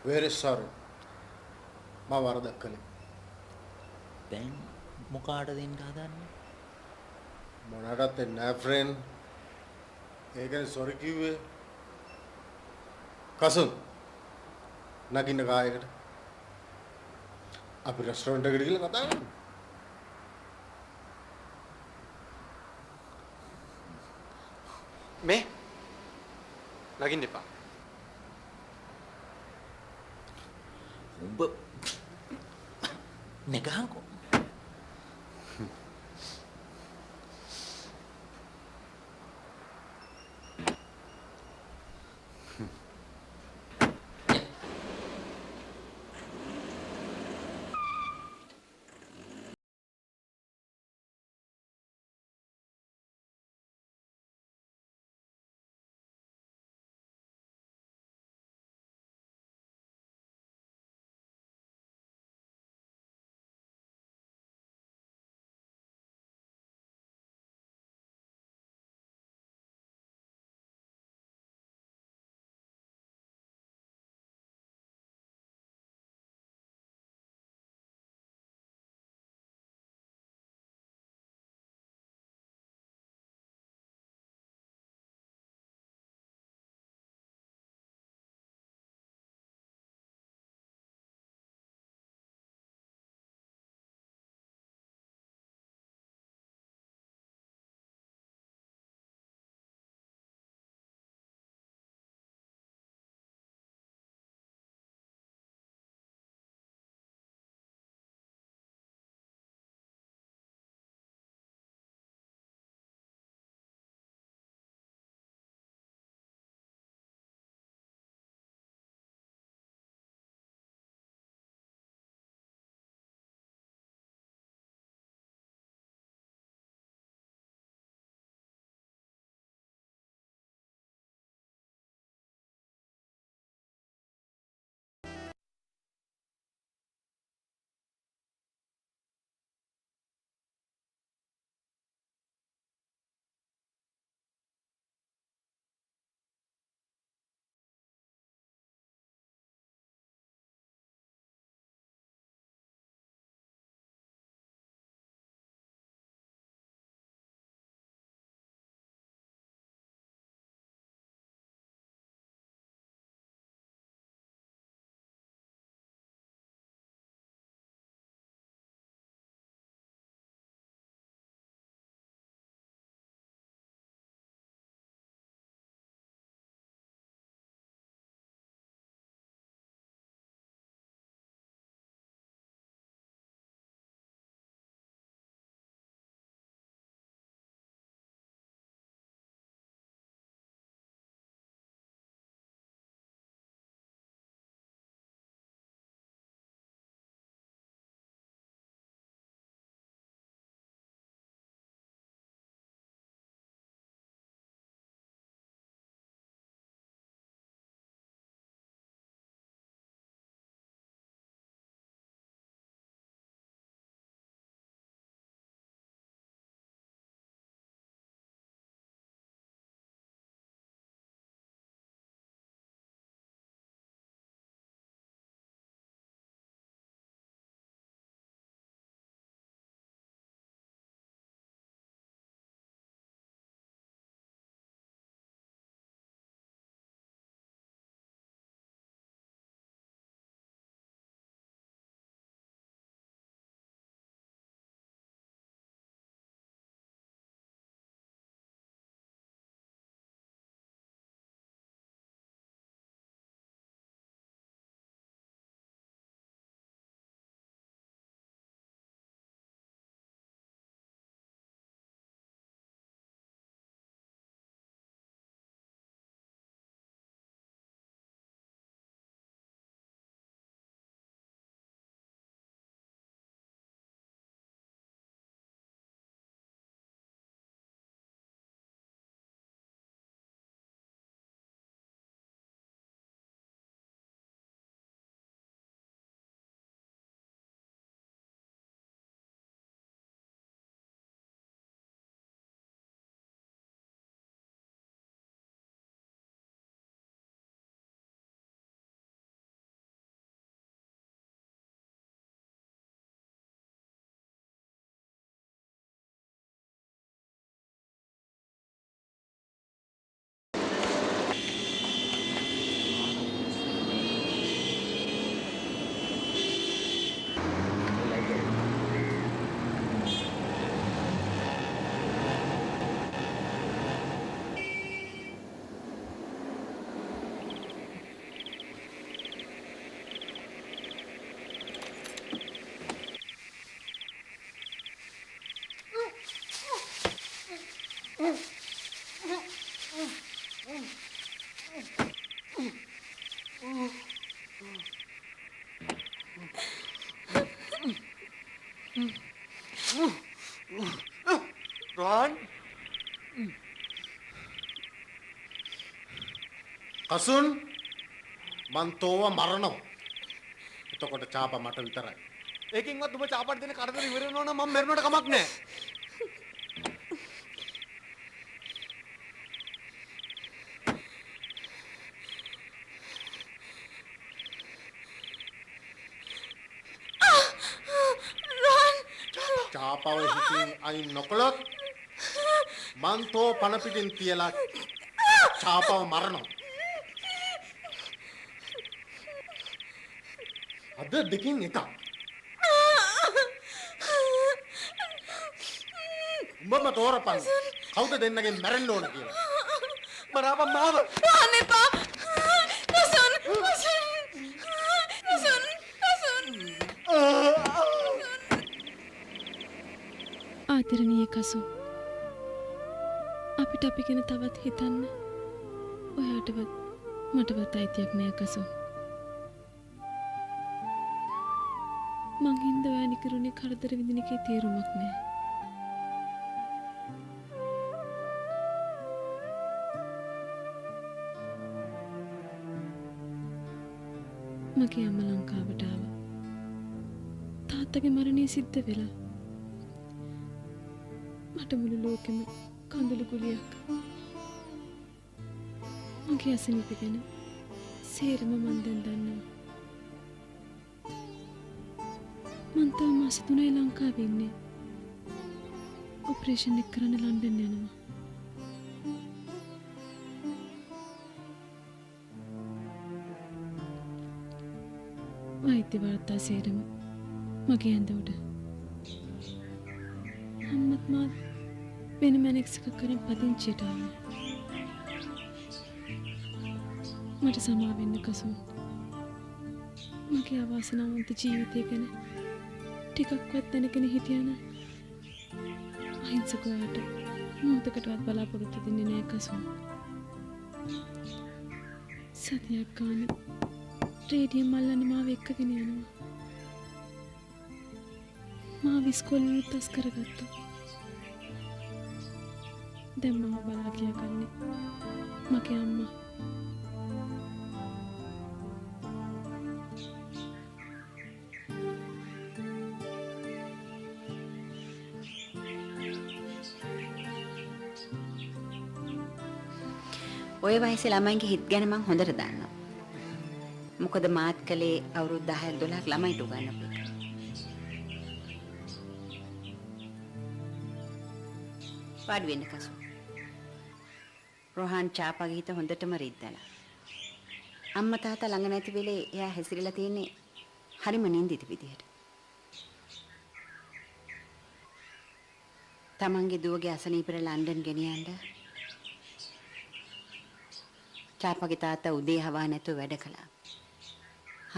Speaker 14: very sorry. මම වරදක් කළේ.
Speaker 10: දැන් මොකාටද දෙන්න හදන්නේ?
Speaker 14: මොනකටද දෙන්නේ නැහැ friend. ඒකනේ sorry කිව්වේ. කසුන් නගින්න කායකට. අපි රෙස්ටෝරන්ට් එකට ගිහලා කතා කරමු.
Speaker 2: මේ නගින්න එපා.
Speaker 10: උඹ නෙගහන්කෝ
Speaker 14: කසුන් මන් තෝව මරනවා. එතකොට චාපා මට විතරයි.
Speaker 2: ඒකින්වත් ඔබ චාපට දෙන කරදර ඉවර වෙනවා නම් මම මැරුණට කමක් නැහැ.
Speaker 14: චාපාව හිතින් අයින් නොකළොත් මන් තෝ පණ පිටින් තියලා චාපාව මරනවා. අද දෙකින් එකක්. උඹම තෝරපන් කවුද දෙන්නගෙන් මැරෙන්න ඕන කියලා.
Speaker 2: මරාපන් මාව.
Speaker 3: රෝහන් එපා. කසුන් කසුන් කසුන් කසුන්.
Speaker 15: ආදරණීය කසු, අපිට අපි ගැන තවත් හිතන්න. ඔයාටවත් මටවත් අයිතියක් නෑ කසු. මං හින්දා ඔයා නිකරුණේ කරදර විඳින එකේ තේරුමක් නෑ. මගේ අම්මා ලංකාවට ආවා. තාත්තගේ මරණය සිද්ධ වෙලා. මට මුළු ලෝකෙම කඳුළු ගුලියක්. මගේ අසනීප ගැන සේරම මන් දැන් දන්නවා. මං තාම මාස 3යි ලංකාවේ ඉන්නේ. ඔපරේෂන් එක කරන්න ලන්ඩන් යනවා. වෛද්‍ය වාර්තා සේරම මගේ ඇඳ උඩ. අම්මත් මාත් වෙන මැනෙක්ස් එකක් කරන් පදිංචියට ආවා. මට සමා වෙන්න කසු. මගේ අවාසනාවන්ත ජීවිතය ගැන ටිකක්වත් දැනගෙන හිටියන අහිංසකයාට මොහොතකටවත් බලාපොරොත්තු දෙන්නේ නෑ කසු. සතියක් ගානේ රේඩියම් මල්ලන්නේ මාව එක්කගෙන යනවා. මාව ඉස්කෝලේ උත්තස් කරගත්තා. දැන් මම බලා කියාගන්නේ මගේ අම්මා.
Speaker 16: ඔය වයසේ ළමයින්ගේ හිත ගැන මං හොඳට දන්නවා. මොකද මාත් කලේ අවුරුදු 10ක් 12ක් ළමයිට උගන්වපු එක. වාඩි වෙන්න කසු. රෝහන් චාපාගේ හිත හොඳටම රිද්දලා. අම්මා තාත්තා ළඟ නැති වෙලේ එයා හැසිරලා තියෙන්නේ හරිම නින්දිත විදියට. තමන්ගේ දුවගේ අසනීපෙට ලන්ඩන් ගෙනියන්න චාපාගේ තාත්තා උදේ හවා නැතුව වැඩ කළා.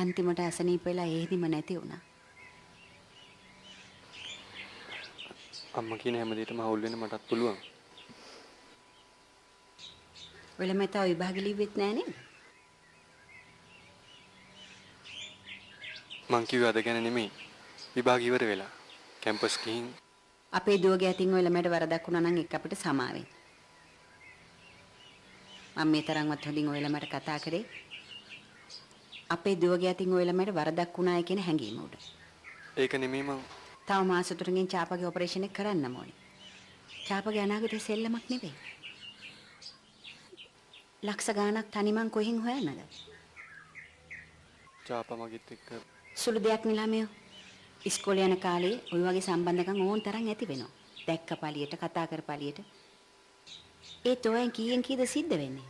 Speaker 16: අන්තිමට අසනීප වෙලා එහෙදිම නැති වුණා.
Speaker 2: අම්මා කියන හැම දෙයකම අවුල් වෙන්න මටත් පුළුවන්.
Speaker 16: ඔයාලා මට විභාගෙ ලිව්වෙත් නෑ නේද?
Speaker 2: මං කිව්වේ අද ගැන නෙමෙයි. විභාග ඉවර වෙලා කැම්පස් ගිහින්
Speaker 16: අපේ දුවගේ අතින් ඔයාලා මට වරදක් වුණා නම් එක් අපිට සමාවෙන්න. මම මේ තරම්වත් හොඳින් ඔයාලා මට කතා කරේ අපේ දුවගේ අතින් ඔයාලා මට වරදක් වුණායි කියන හැඟීම උඩ.
Speaker 2: ඒක නෙමෙයි මං.
Speaker 16: තව මාස 3කින් චාපාගේ ඔපරේෂන් එක කරන්නම ඕනේ. චාපාගේ අනාගතේ සෙල්ලමක් නෙවෙයි. ලක්ෂ ගාණක් තනිමන් කොහෙන් හොයන්නද?
Speaker 2: චාපා මගෙත් එක්ක
Speaker 16: සුළු දෙයක් නිලාමයෝ. ඉස්කෝලේ යන කාලේ ඔය වගේ සම්බන්ධකම් ඕන තරම් ඇති වෙනවා. දැක්ක පළියට කතා කර පළියට. ඒ තෝයන් කීයෙන් කීද සිද්ධ වෙන්නේ?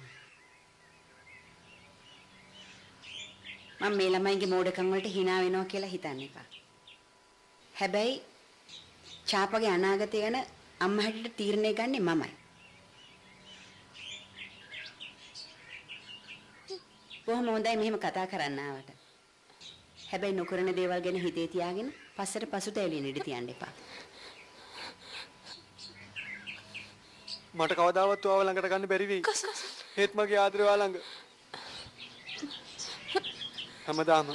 Speaker 16: මම මේ ළමයිගේ මෝඩකම් වලට hina වෙනවා කියලා හිතන්න එපා. හැබැයි චාපගේ අනාගතය ගැන අම්මා හැටියට තීරණය ගන්නෙ මමයි. කොහොම හොඳයි මෙහෙම කතා කරන්න ආවට. හැබැයි නොකරන දේවල් ගැන හිතේ තියාගෙන පස්සට පසුට එළියෙන් ඉඳ තියන්න එපා.
Speaker 2: මට කවදාවත් ඔයාව ළඟට ගන්න බැරි වෙයි. ඒත් මගේ ආදරය ඔයා ළඟ. හැමදාම.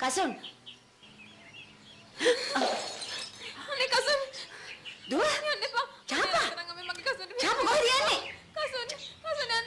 Speaker 16: කසුන්.
Speaker 3: අනේ කසුන්.
Speaker 16: දුව.
Speaker 3: යන්න එපා.
Speaker 16: චාපා.
Speaker 3: මගේ කසුන්.
Speaker 16: චාපා කොහෙද යන්නේ?
Speaker 3: කසුන්. කසුන් යන්න.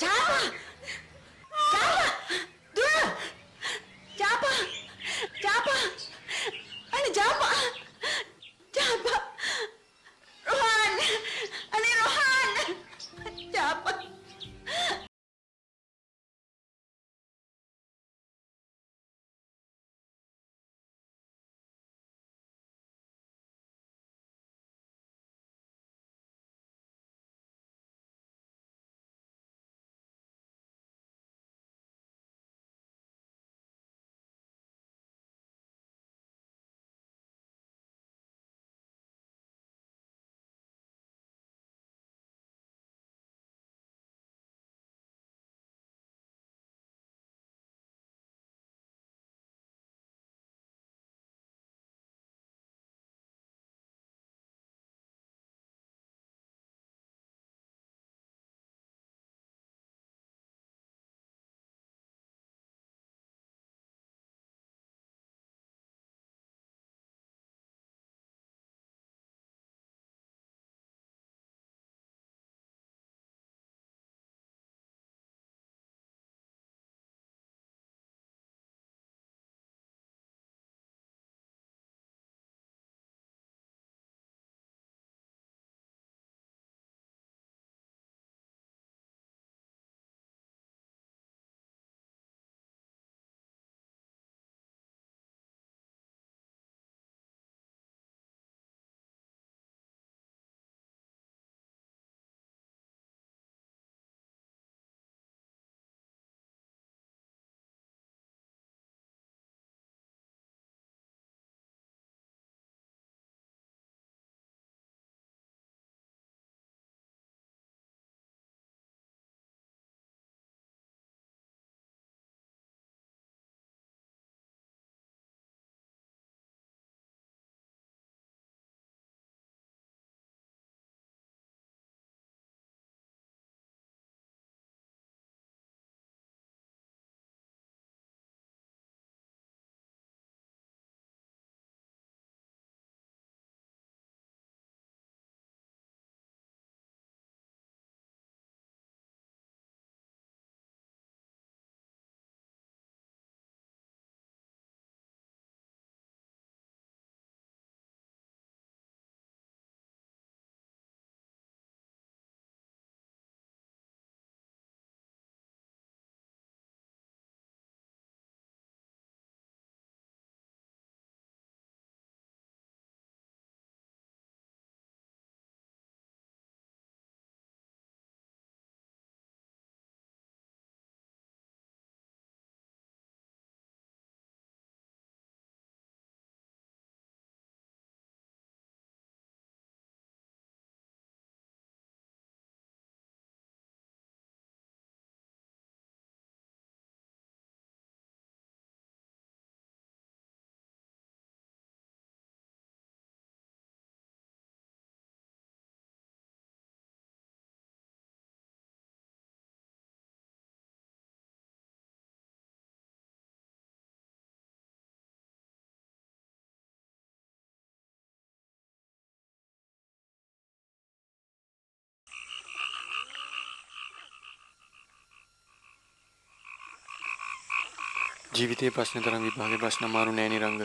Speaker 2: ජීවිතයේ ප්‍රශ්න තරම් විභාගේ ප්‍රශ්න අමාරු නෑ නේ රංග.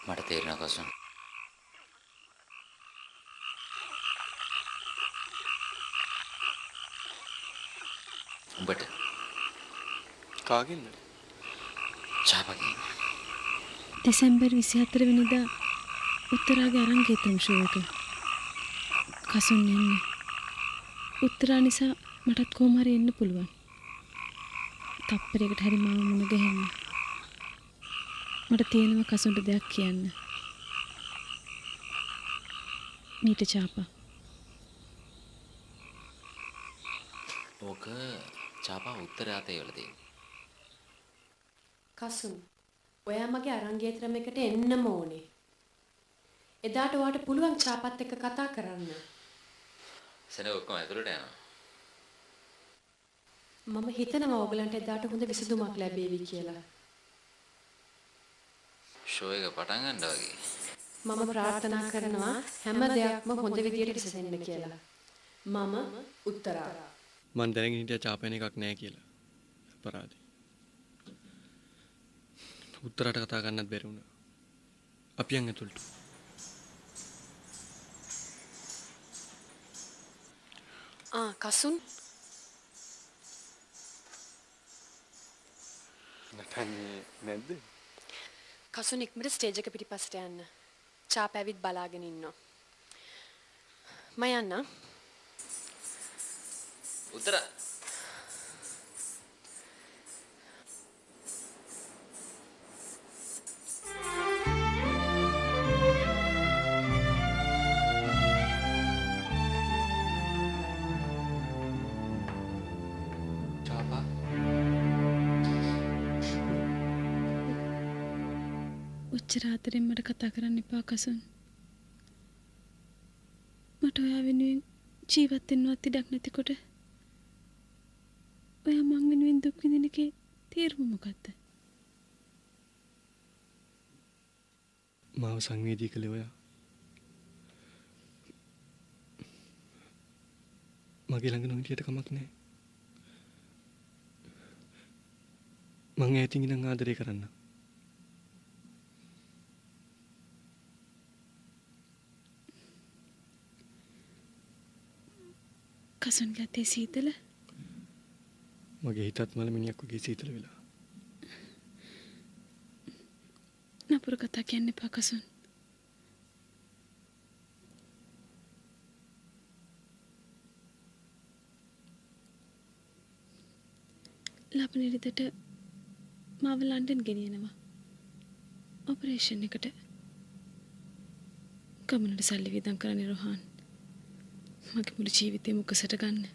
Speaker 10: මට තේරෙනවා කසුන්. උඹට
Speaker 2: කාගෙන්ද?
Speaker 10: චාපගෙන්.
Speaker 15: දෙසැම්බර් 24 වෙනිදා උත්තරාගේ අරංගේත්‍රම් ෂෝ එක. කසුන් එන්නේ. උත්තරා නිසා මටත් කොහොම හරි එන්න පුළුවන්. තප්පරයකට හරි මාව මුණ ගැහෙන්න. මට තියෙනවා කසුන්ට දෙයක් කියන්න. මීට චාපා.
Speaker 10: ඕක චාපා උත්තර අතේ වල තියෙන.
Speaker 12: කසුන් ඔයා මගේ අරංගේත්‍රම් එකට එන්නම ඕනේ. එදාට ඔයාට පුළුවන් චාපත් එක්ක කතා කරන්න.
Speaker 10: සෙනග ඔක්කොම ඇතුළට යනවා.
Speaker 12: මම හිතනවා ඔයගලන්ට එදාට හොඳ විසඳුමක් ලැබෙවි කියලා.
Speaker 10: ෂෝ එක පටන් ගන්නවා වගේ.
Speaker 12: මම ප්‍රාර්ථනා කරනවා හැම දෙයක්ම හොඳ විදියට විසඳෙන්න කියලා. මම උත්තරා.
Speaker 2: මං දැනගෙන හිටියා චාපේන එකක් නෑ කියලා. අපරාධේ. උත්තරට කතා කරන්නත් බැරි වුණා. අපි යන් ඇතුළට.
Speaker 12: කසුන්
Speaker 2: නටන්නේ නැද්ද?
Speaker 12: කසුන් ඉක්මනට ස්ටේජ් එක පිටිපස්සට යන්න. චාප ඇවිත් බලාගෙන ඉන්නවා. මම යන්න.
Speaker 10: උත්තර
Speaker 15: ඔච්චර ආදරෙන් මට කතා කරන්න එපා කසුන්. මට ඔයා වෙනුවෙන් ජීවත් වෙන්නවත් ඉඩක් නැතිකොට ඔයා මං වෙනුවෙන් දුක් විඳින එකේ තේරුම මොකද්ද?
Speaker 2: මාව සංවේදී කළේ ඔයා. මගේ ළඟ නොහිටියට කමක් නැහැ. මං ඈතින් ඉඳන් ආදරය කරන්න.
Speaker 15: කසුන්ගේ අතේ සීතල
Speaker 2: මගේ හිතත් මලමිනියක් වගේ සීතල වෙලා.
Speaker 15: නපුරු කතා කියන්න එපා කසුන්. ලබන ඉරිදට මාව ලන්ඩන් ගෙනියනවා. ඔපරේෂන් එකට. ගමනට සල්ලි වියදම් කරන්නේ රොහාන්. මගේ මුළු ජීවිතේම උකසට ගන්න.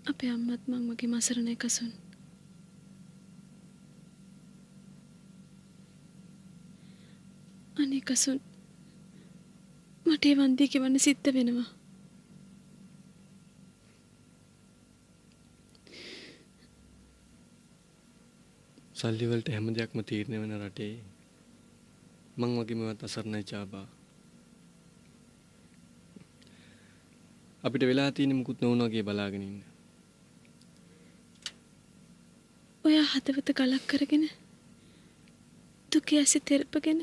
Speaker 15: අපේ අම්මත් මං වගේ මසරණයි කසුන්. අනේ කසුන් මට ඒ වන්දිය කියවන්න සිද්ධ වෙනවා.
Speaker 2: සල්ලි වලට හැම දෙයක්ම තීරණය වෙන රටේ මං වගේ මෙවත් අසරණයි චාපා. අපිට වෙලා තියෙන්නේ මුකුත් නොවුන වගේ බලාගෙන ඉන්න.
Speaker 15: ඔයා හදවත ගලක් කරගෙන දුකේ ඇසි තෙරපගෙන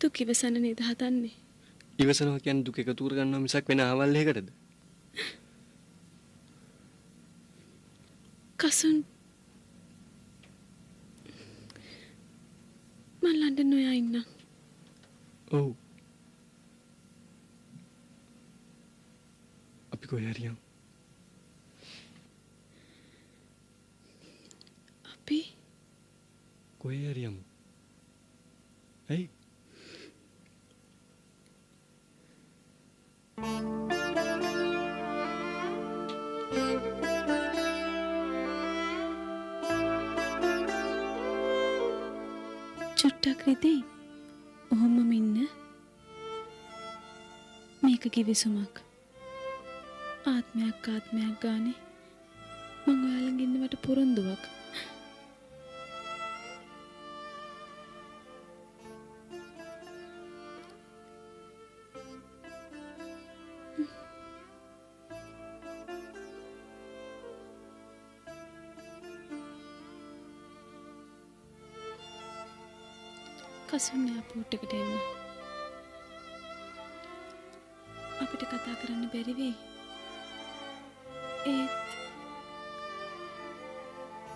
Speaker 15: දුක ඉවසන්න නේද හදන්නේ?
Speaker 2: ඉවසනවා කියන්නේ දුක එකතු කර ගන්නවා මිසක් වෙන ආවල් එකකටද?
Speaker 15: කසුන් මං ලන්ඩන් නොයා ඉන්නම්.
Speaker 2: ඔව්. අපි කොහේ හරි යමු.
Speaker 15: අපි
Speaker 2: කොහේ හරි යමු. ඇයි?
Speaker 15: චුට්ටක් රිදී ඔහොමම ඉන්න. මේක කිවිසුමක්. ආත්මයක් ගානේ මං ඔයාලඟ ඉන්නවට පොරොන්දුවක්. කසුන් එයාපෝට් එකට එන්න. අපිට කතා කරන්න බැරි වෙයි. ඒත්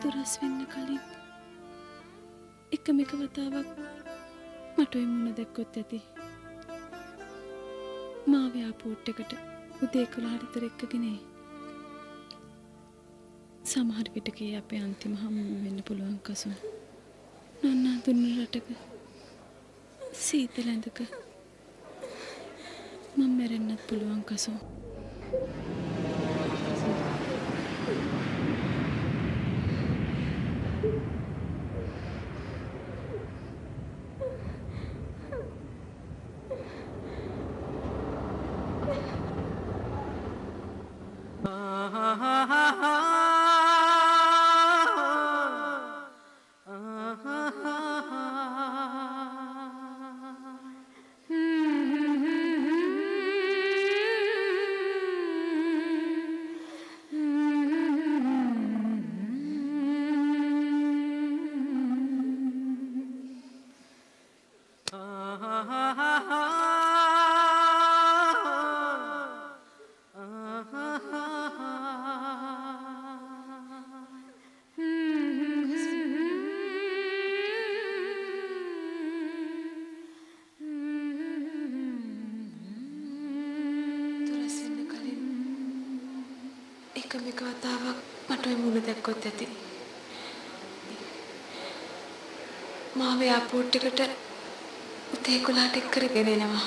Speaker 15: දුරස් වෙන්න කලින් එකම එක වතාවක් මට ඔය මුණ දැක්කොත් ඇති. මාව එයාපෝට් එකට උදේ 11 විතර එක්කගෙන එයි. සමහර විටක අපේ අන්තිම හමුව වෙන්න පුළුවන් කසුන්. නන්නා දුන්න රටක සීතල ඇඳක මම මැරෙන්නත් පුළුවන් කසුන්.
Speaker 3: එකම එක වතාවක් මට ඔය මුණ දැක්කොත් ඇති. මාව එයාපෝට් එකට උදේ 11ට එක් කරගෙන එනවා.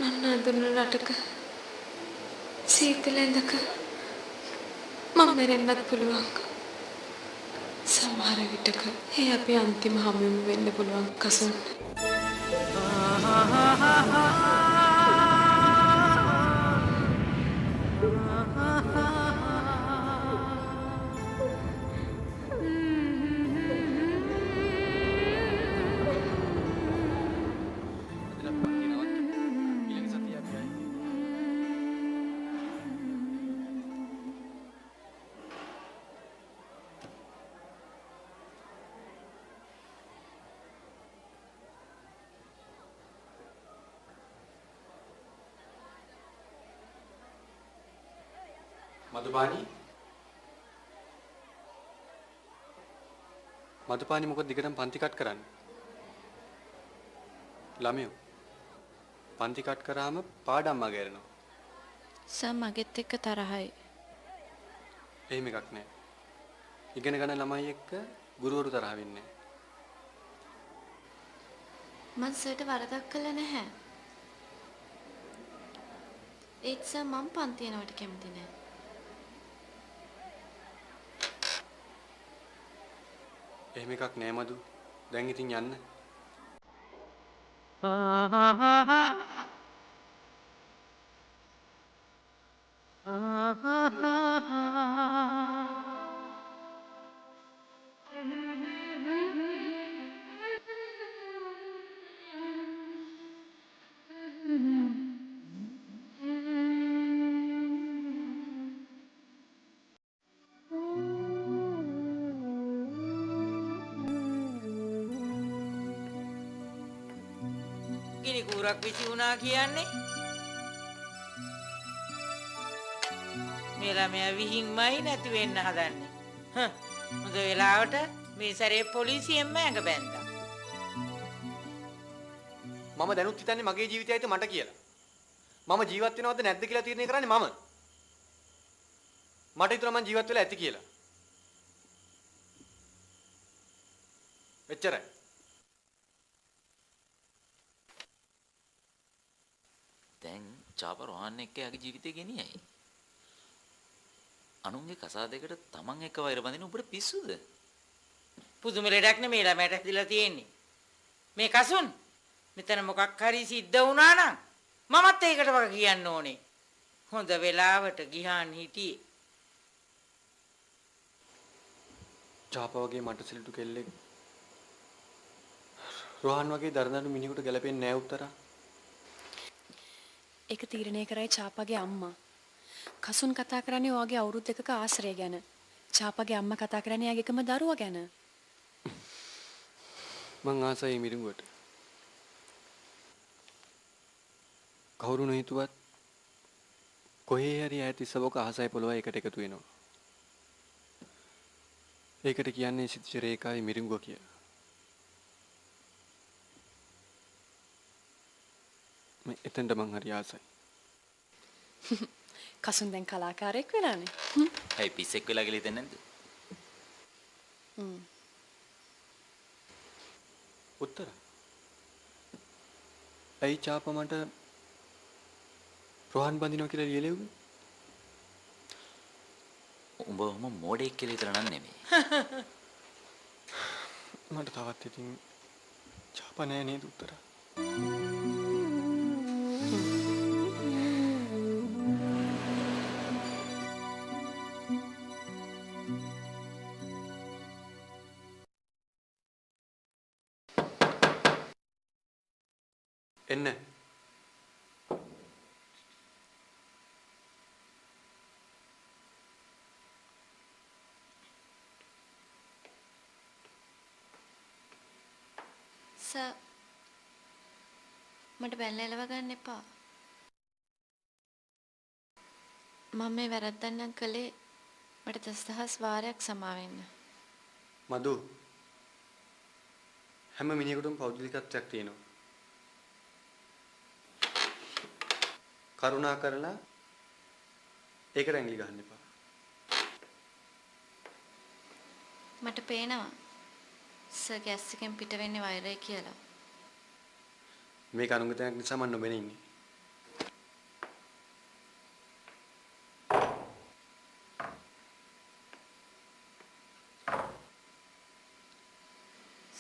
Speaker 3: නන්නා දුන්න රටක සීතල ඇඳක මම මැරෙන්නත් පුළුවන්. සමහර විටක ඒ අපේ අන්තිම හමුවෙම වෙන්න පුළුවන් කසුන්.
Speaker 2: මදුපානි මොකද දිගටම පන්ති කට් කරන්නේ? ළමයෝ පන්ති කට් කරාම පාඩම් මගහැරෙනවා.
Speaker 1: සර් මගෙත් එක්ක තරහයි.
Speaker 2: එහෙම එකක් නැහැ. ඉගෙන ගන්න ළමයි එක්ක ගුරුවරු තරහ වෙන්නේ නැහැ.
Speaker 1: මං සර්ට වරදක් කළා නැහැ. ඒත් සර් මං පන්ති යනවට කැමති නැහැ.
Speaker 2: එහෙම එකක් නෑ මදු. දැන් ඉතින් යන්න.
Speaker 4: ගිනි කූරක් විසි වුණා කියන්නේ මේ ළමයා විහිංමයි නැති වෙන්න හදන්නේ. හොඳ වෙලාවට මේ සැරේ පොලිසියෙන්ම ඇඟ බැන්දා.
Speaker 2: මම දැනුත් හිතන්නේ මගේ ජීවිතය ඇයිද මට කියලා. මම ජීවත් වෙනවද නැද්ද කියලා තීරණය කරන්නේ මම. මට හිතුණා මම ජීවත් වෙලා ඇති කියලා. එච්චරයි.
Speaker 10: දැන් චාප රෝහන් එක්ක යාගේ ජීවිතේ ගෙනියයි. අනුන්ගේ කසාදයකට තමන් එක්ක වෛර බඳින උඹට පිස්සුද?
Speaker 4: පුදුම ලෙඩක් නෙමේ ළමයට ඇතිලා තියෙන්නේ. මේ කසුන් මෙතන මොකක් හරි සිද්ධ වුණා නම් මමත් ඒකට වග කියන්න ඕනේ. හොඳ වෙලාවට ගිහාන් හිටියේ.
Speaker 2: චාප වගේ මට සිල්ටු කෙල්ලෙක් රෝහන් වගේ දරදඬු මිනිහෙකුට ගැලපෙන්නේ නැහැ උත්තරා.
Speaker 12: ඒක තීරණය කරයි චාපගේ අම්මා. කසුන් කතා කරන්නේ ඔයාගේ අවුරුදු දෙකක ආශ්‍රය ගැන. චාපගේ අම්මා කතා කරන්නේ යාගේ එකම දරුවා ගැන.
Speaker 2: මං ආසයි මිරිඟුවට. කවුරු නොහිතුවත් කොහේ හරි ඈත ඉස්සවක අහසයි පොළොවයි එකට එකතු වෙනවා. ඒකට කියන්නේ සිතිජ රේඛාවේ මිරිඟුව කියලා. මම එතනට මං හරි ආසයි.
Speaker 12: කසුන් දැන් කලාකාරයෙක් වෙලානේ.
Speaker 10: ඇයි පිස්සෙක් වෙලා ගිහලා ඉතින් නැද්ද?
Speaker 2: උත්තර. ඇයි චාප මට රෝහන් බඳිනවා කියලා ලියලෙව්වේ?
Speaker 10: උඹ මොඩෙක් කියලා විතර නන් නෙමෙයි.
Speaker 2: මට තවත් ඉතින් චාප නෑ නේද උත්තර? එන්න.
Speaker 1: සර් මට බැල්ල එලව ගන්න එපා. මම මේ වැරද්දක් නම් කළේ මට 10000 වාරයක් සමා වෙන්න.
Speaker 2: මදු හැම මිනිහෙකුටම පෞද්ගලිකත්වයක් තියෙනවා. කරුණා කරලා ඒකට ඇඟිලි ගහන්න එපා.
Speaker 1: මට පේනවා සර් ගෑස් එකෙන් පිට වෙන්නේ වෛරය කියලා.
Speaker 2: මේක අනුගතයක් නිසා මම නොබෙන ඉන්නේ.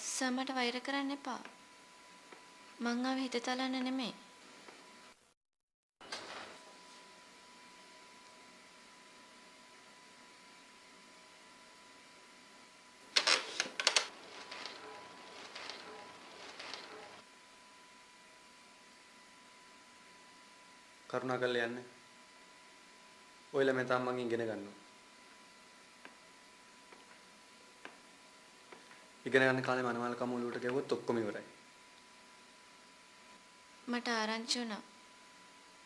Speaker 1: සර් මට වෛර කරන්න එපා. මං ආවේ හිත තලන්න නෙමෙයි.
Speaker 2: කරුණා කරලා යන්න. ඔයලා මම තාම මගෙන් ඉගෙන ගන්නවා. ඉගෙන ගන්න කාලේ මනමාල කමුලුවට ගෙවුවොත් ඔක්කොම ඉවරයි.
Speaker 1: මට ආරංචි වුණා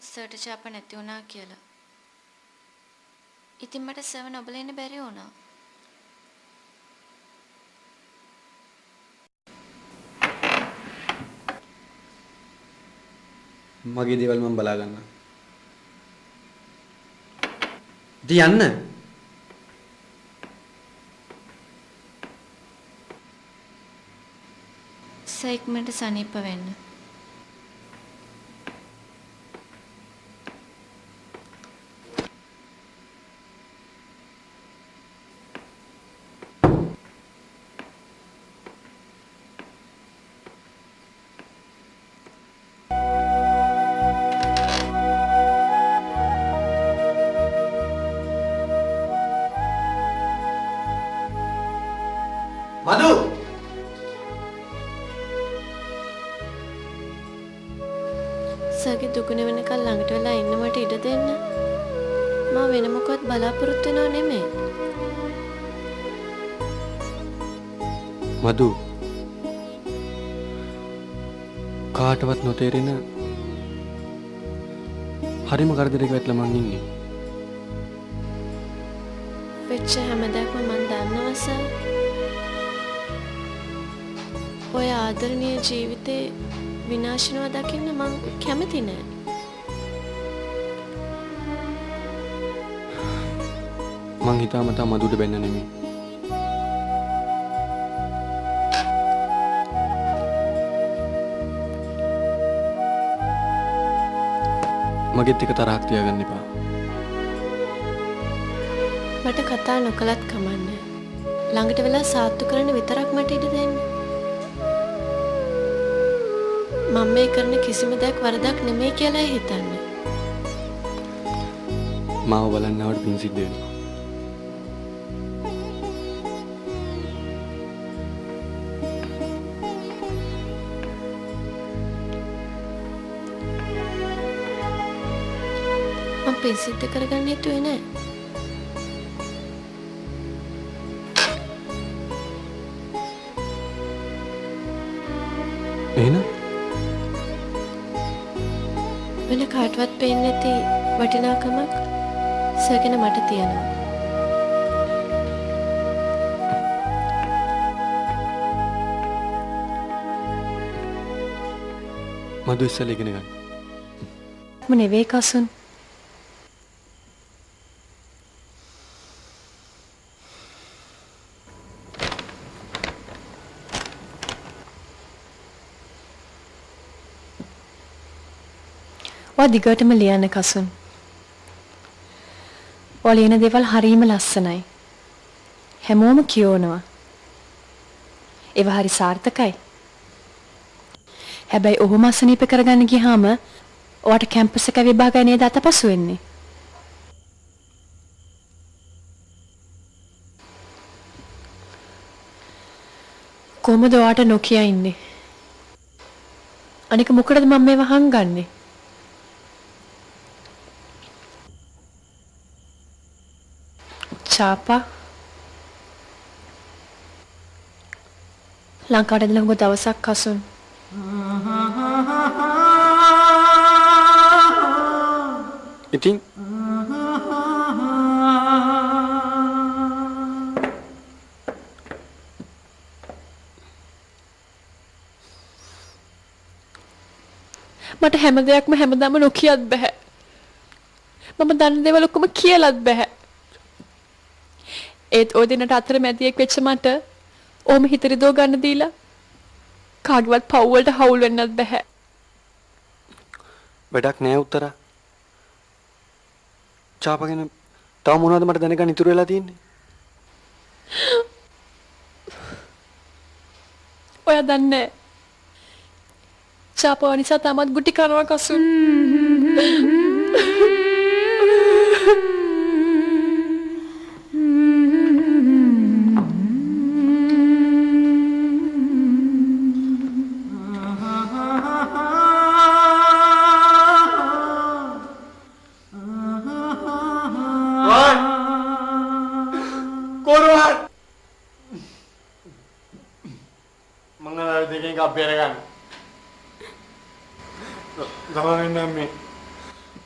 Speaker 1: සර්ට චාප නැති වුණා කියලා. ඉතින් මට සර්ව නොබල ඉන්න බැරි වුණා.
Speaker 2: මගේ දේවල් මම බලා ගන්නවා. ඉතින් යන්න.
Speaker 1: සයික්මන්ට සනීප වෙන්න.
Speaker 2: මදු
Speaker 1: සර්ගේ දුගුණ වෙනකල් ළඟට වෙලා ඉන්න මට ඉඩ දෙන්න. මම වෙන මොකවත් බලාපොරොත්තු වෙනව නෙමෙයි.
Speaker 2: මදු කාටවත් නොතේරෙන හරිම කරදරයක වැටලා මං ඉන්නේ.
Speaker 1: වෙච්ච හැම දෙයක්ම මං දන්නවා සර්. ඔය ආදරණීය ජීවිතේ විනාශනවා දකින්න මං කැමති නෑ.
Speaker 2: මං හිතාමතා මදුට බැන්න නෙමෙයි. මගෙත් එක තරහක් තියාගන්න එපා.
Speaker 1: මට කතා නොකලත් කමන්නේ. ළඟට වෙලා සාත්තු කරන්න විතරක් මට ඉඩ දෙන්න. මම මේ කරන කිසිම දෙයක් වරදක් නෙමෙයි කියලා හිතන්නේ.
Speaker 2: මාව බලන්නවට පින් සිද්ධ වෙනවා.
Speaker 1: මම පින් සිද්ධ කරගන්න හිතුවේ නෑ.
Speaker 2: එහෙනම්
Speaker 15: වෙන කාටවත් පේන්නේ නැති වටිනාකමක් සර් ගැන මට තියෙනවා.
Speaker 2: මදු ඉස්සෙල්ලා ඉගෙන ගන්න.
Speaker 15: මම නෙවෙයි කසුන්. දිගටම ලියන්න කසුන්. ඔය ලියන දේවල් හරීම ලස්සනයි. හැමෝම කියවනවා. ඒවා හරි සාර්ථකයි. හැබැයි ඔහොම අසනීප කරගන්න ගියාම ඔයාට කැම්පස් එක විභාගය නේද අතපසු වෙන්නේ. කොහමද ඔයාට නොකිය ඉන්නේ? අනික මොකටද මම මේව හංගන්නේ? චාපා ලංකාවට එදලා හුඟ දවසක් කසුන්.
Speaker 2: ඉතින්
Speaker 15: මට හැම දෙයක්ම හැමදාම නොකියත් බෑ. මම දන්න දේවල් ඔක්කොම කියලාත් බෑ. ඒත් ඔය දිනට අතරමැදියෙක් වෙච්ච මට ඕම හිත රිදව ගන්න දීලා කාගේවත් පව් වලට හවුල් වෙන්නත් බෑ.
Speaker 2: වැඩක් නෑ උත්තර. චාපගෙන තව මොනවද මට දැනගන්න ඉතුරු වෙලා තියෙන්නේ?
Speaker 15: ඔයා දන්නේ චාපා නිසා තමත් ගුටි කනවා කසුන්.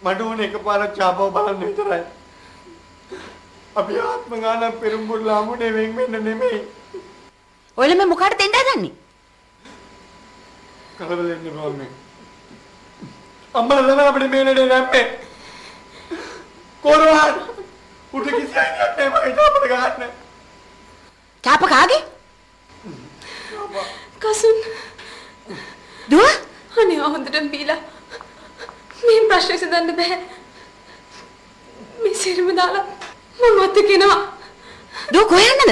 Speaker 2: මට ඕනේ එකපාරක් චාපව බලන්න විතරයි. අපි ආත්ම ගානක් පෙරම්බුර ලාමුනේ වෙන් වෙන්න නෙමෙයි.
Speaker 16: ඔයලා මේ මොකාට දෙන්න හදන්නේ?
Speaker 2: කලබල වෙන්න බෑ මේ. අම්මලා තමයි අපිට මේ නේද නැම්මේ. කොරවහන් උඩ කිසියක් නැහැ මගේ චාපට ගන්න.
Speaker 16: චාප කාගේ?
Speaker 3: කසුන්.
Speaker 16: දුව?
Speaker 3: අනේ හොඳටම බීලා. මේ ප්‍රශ්න විසඳන්න බෑ. මේ සිරුම දාලා මම අත කෙනවා.
Speaker 16: දුව කොහෙ යන්නද?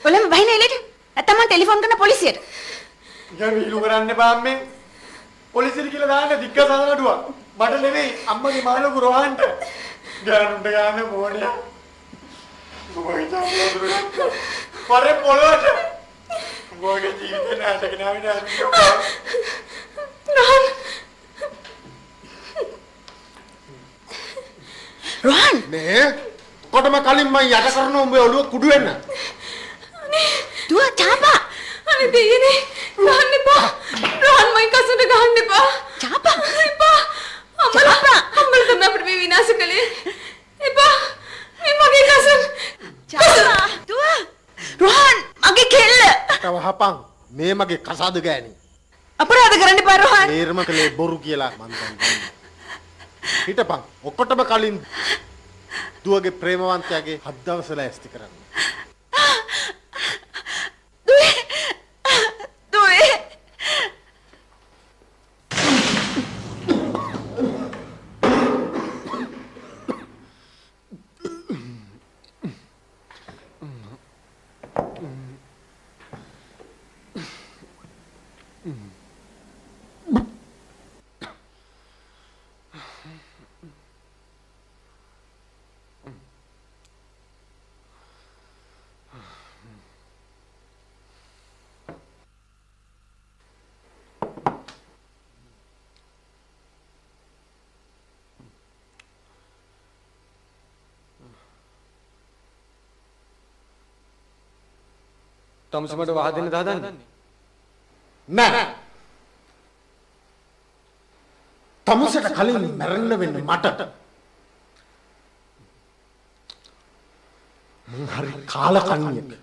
Speaker 16: ඔලම වහින එලෙට. නැත්නම් මම ටෙලිෆෝන් කරන පොලිසියට.
Speaker 2: ගම් විලු කරන්න එපා අම්මේ. පොලිසියට කියලා දාන්න දික්ක සානඩුවක්. මට නෙවෙයි අම්මගේ මාළු රෝහන්ට. ගානුන්ට ගාන මොණිය. මොකයි තාම පරේ පොළොවට මොගේ ජීවිතේ නැටක නාවින
Speaker 14: රෝහන් නේ කොටම කලින් මම යට කරන උඹේ ඔළුව කුඩු වෙන්න.
Speaker 16: දුව චාපා
Speaker 3: අනේ දෙයනේ ගහන්න එපා. රෝහන් මයි කසුට ගහන්න එපා.
Speaker 16: චාපා
Speaker 3: එපා. අම්මලා තමයි අපිට මේ විනාශ කළේ. එපා. මේ මගේ කසුන්.
Speaker 16: චාපා දුව රෝහන් මගේ කෙල්ල.
Speaker 14: තව හපන් මේ මගේ කසාද ගෑණි.
Speaker 16: අපරාධ කරන්න එපා රෝහන්.
Speaker 14: මේර්ම කලේ බොරු කියලා මං දන්නේ. හිටපන් ඔක්කොටම කලින් දුවගේ ප්‍රේමවන්තයාගේ හත් දවසල ඇස්ති කරන්න.
Speaker 16: දුවේ
Speaker 2: තමුසේ මට වහ දෙන්න දාදන්නේ.
Speaker 14: නෑ. තමුසේට කලින් මැරෙන්න වෙන්නේ මට. මං හරි කාලකන්නියෙක්.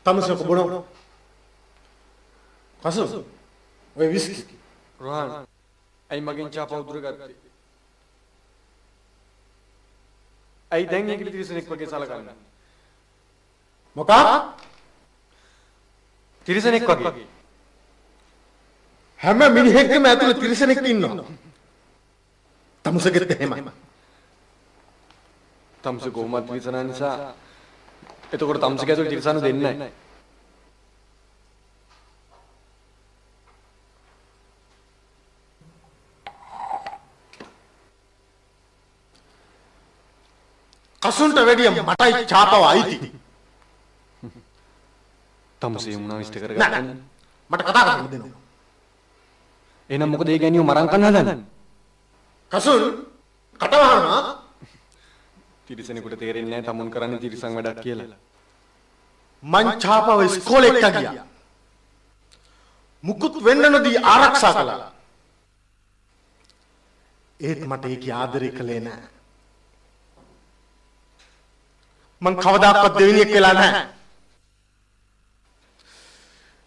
Speaker 14: තමුසේ කොබොන. කසු. ඔය විස්කි.
Speaker 2: රෝහන්. අයි මගෙන් චාපා උදුර ගත්තේ. අයි දැන් ඒකට තිරසනෙක් වගේ සලකන්නේ.
Speaker 14: මොකක්?
Speaker 2: තිරසනෙක් වගේ.
Speaker 14: හැම මිනිහෙක්ගේම ඇතුලේ තිරසනෙක් ඉන්නවා. තමුසෙගෙත් එහෙමයි.
Speaker 2: තමුසේ කොහොමද තිරසන නිසා එතකොට තමුසේ ඇතුලේ තිරසන දෙන්නේ නැහැ.
Speaker 14: කසුන්ට වැඩිය මටයි චාපව අයිති.
Speaker 2: තමුසේ මුණා විශ්ත කරගන්න.
Speaker 14: මට කතා කරන්න දෙන්න.
Speaker 2: එහෙනම් මොකද ඒ ගෑනියෝ මරන් කන්න හදන්නේ?
Speaker 14: කසුන් කටවහනවා.
Speaker 2: තිරසනෙකුට තේරෙන්නේ නැහැ තමුන් කරන්නේ තිරසන් වැඩක් කියලා.
Speaker 14: මං චාපව ඉස්කෝලේ එක්ක ගියා. මුකුත් වෙන්න නොදී ආරක්ෂා කළා. ඒත් මට ඒක ආදරේ කළේ නැහැ. මං කවදාකවත් දෙවෙනියෙක් වෙලා නැහැ.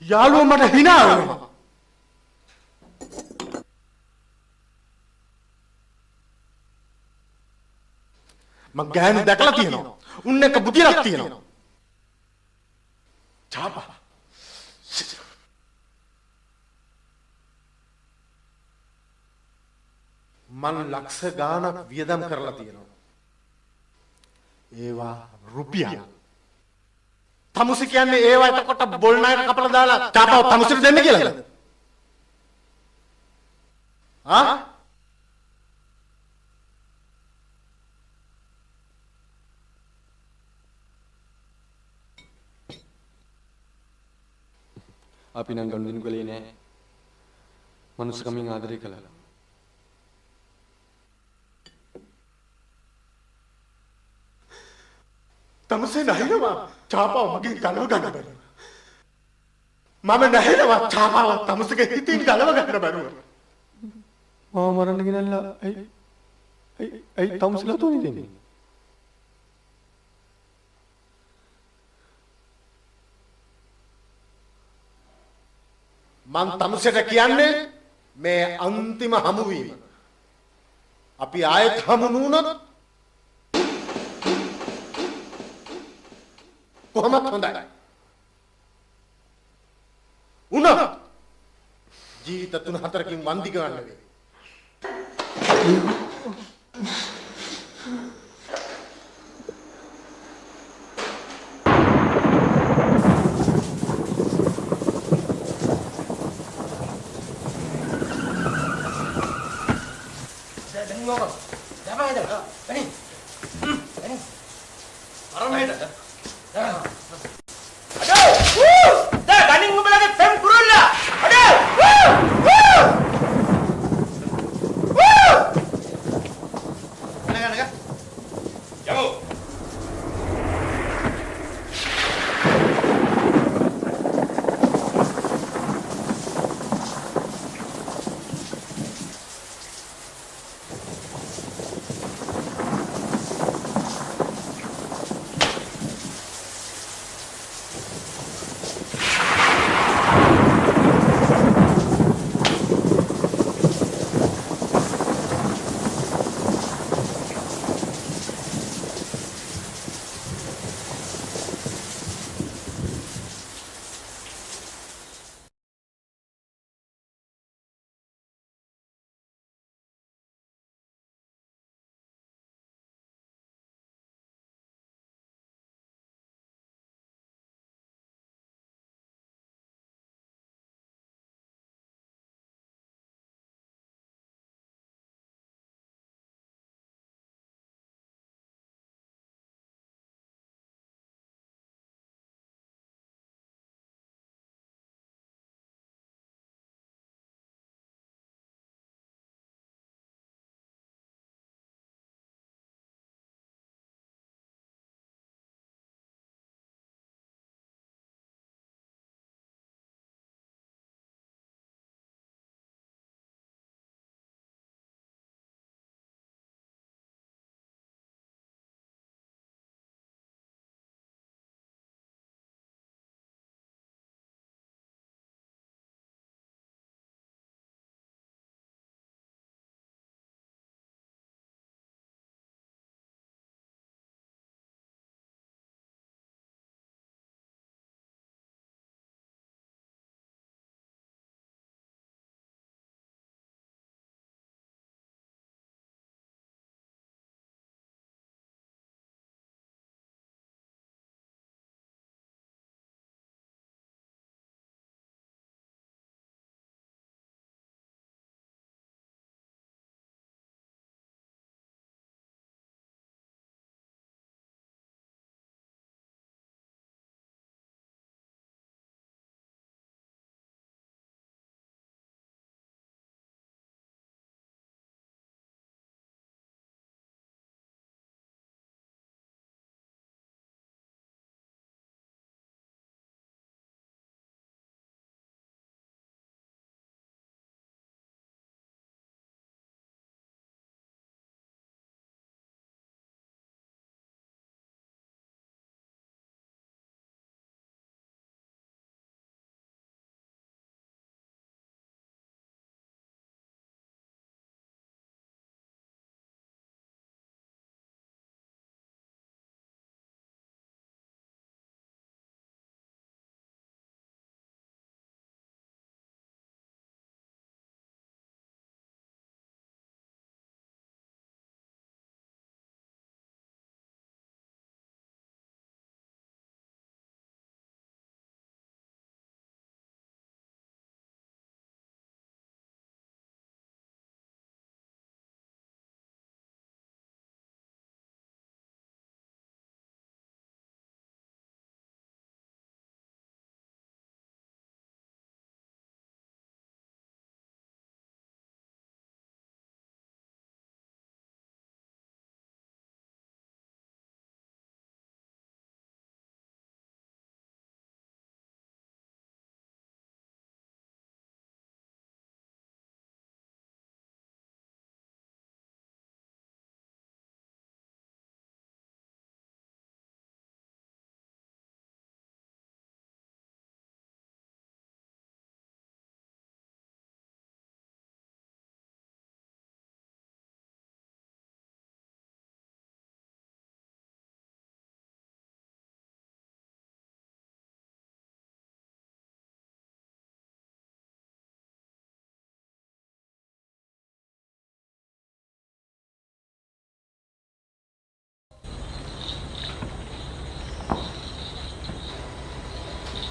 Speaker 14: යාළුවෝ මට hina වෙනවා. මං ගෑනු දැකලා තියෙනවා. උන් එක බුදියක් තියෙනවා. චාපා. මං ලක්ෂ ගාණක් වියදම් කරලා තියෙනවා. ඒවා රුපියල්. තමුසේ කියන්නේ ඒවා එතකොට බොල් ණයට කපලා දාලා චාපාව තමුසේට දෙන්න කියලාද? ආ?
Speaker 2: අපි නම් ගනුදෙනු කළේ නෑ. මනුස්සකමින් ආදරය කළා.
Speaker 14: තමුසේ නැහිනවා චාපාව මගෙන් ගලව ගන්න බැරුව. මම නැහිනවා චාපාව තමුසේගේ හිතින් ගලව ගන්න බැරුව.
Speaker 2: මාව මරන්න ගෙනල්ලා අයි තමුසේලා තෝනේ දෙන්නේ.
Speaker 14: මං තමුසේට කියන්නේ මේ අන්තිම හමුවීම. අපි ආයෙත් හමු නුනොත් කොහොමද හොඳයි. උනා ජීවිත 3-4කින් වන්දි ගන්න වෙයි.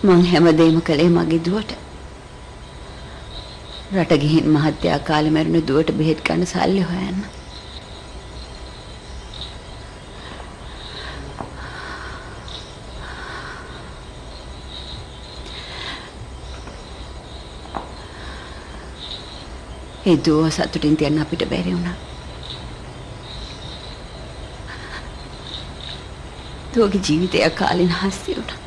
Speaker 16: මං හැමදේම කළේ මගේ දුවට. රට ගිහින් මහත්තයා කාලේ මැරුණ දුවට බෙහෙත් ගන්න සල්ලි හොයන්න. ඒ දුව සතුටින් තියන්න අපිට බැරි වුණා. දුවගේ ජීවිතය කාලෙන් හස්ති වුණා.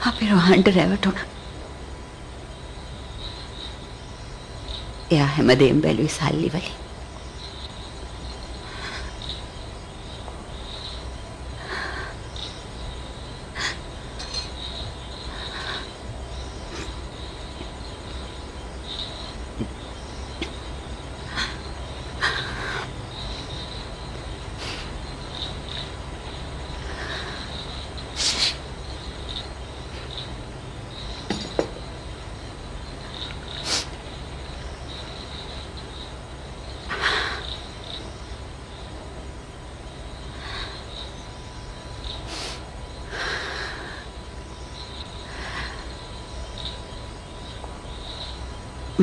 Speaker 16: අපි රෝහන්ට රැවටුණා. එයා හැමදේම බැලුවේ සල්ලි වලින්.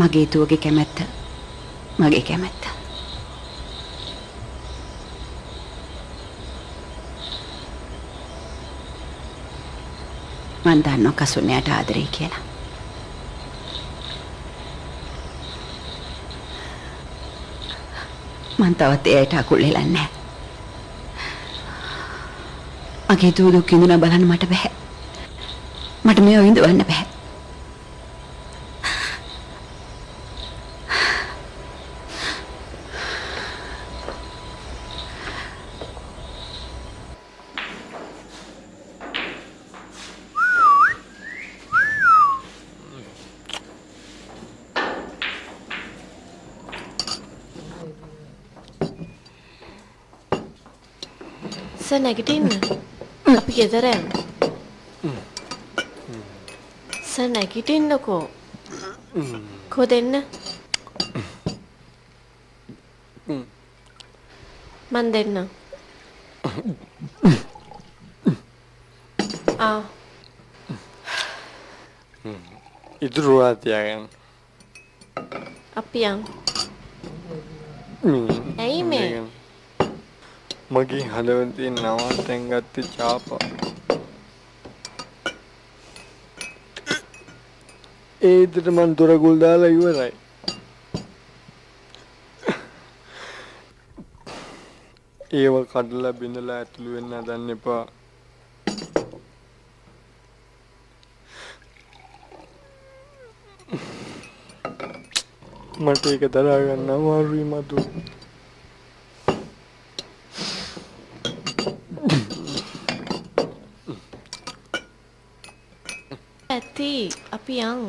Speaker 16: මගේ දුවගේ කැමැත්ත මගේ කැමැත්ත. මන් දන්නවා කසුන්නයට ආදරේ කියලා. මන් තවත් එයාට අකුල් හෙලන්නේ නැහැ. මගේ දුව දුක් විඳින බලන්න මට බෑ. මට මේව විඳවන්න බෑ.
Speaker 3: සර් නැගිටින්න. අපි ගෙදර යමු. සර් නැගිටින්නකෝ. කෝ දෙන්න. මන් දෙන්න.
Speaker 2: ඉතුරු වාතියගෙන.
Speaker 3: අපි යන්. ඇයි මේ?
Speaker 2: මගේ හදවතින් නවත්තෙන් ගත්තේ චාපා. ඒ විදිහට මං දොරගුල් දාලා ඉවරයි. ඒව කඩලා බිඳලා ඇතුළු වෙන්න හදන්න එපා. මට ඒක දරා ගන්න අමාරුයි මතු.
Speaker 3: ඇති අපි යන්.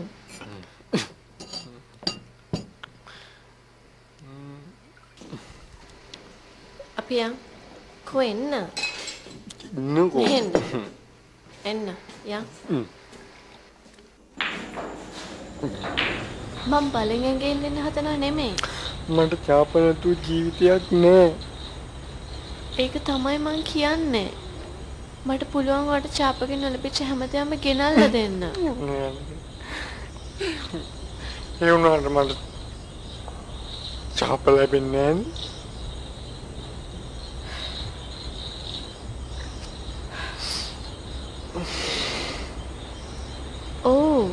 Speaker 3: අපි යන්. කො එන්න.
Speaker 2: නකෝ.
Speaker 3: එන්න. යන්. මම බලෙන් ඇඟෙන් එන්න හදනව නෙමෙයි.
Speaker 2: මට චාප නැතු ජීවිතයක් නෑ.
Speaker 3: ඒක තමයි මං කියන්නේ. මට පුළුවන් වට චාපගෙන් නොලැබිච්ච හැමදේම ගෙනල්ලා දෙන්න.
Speaker 2: ඒ වුණාට මට චාප ලැබෙන්නේ නෑනේ.
Speaker 3: ඕ.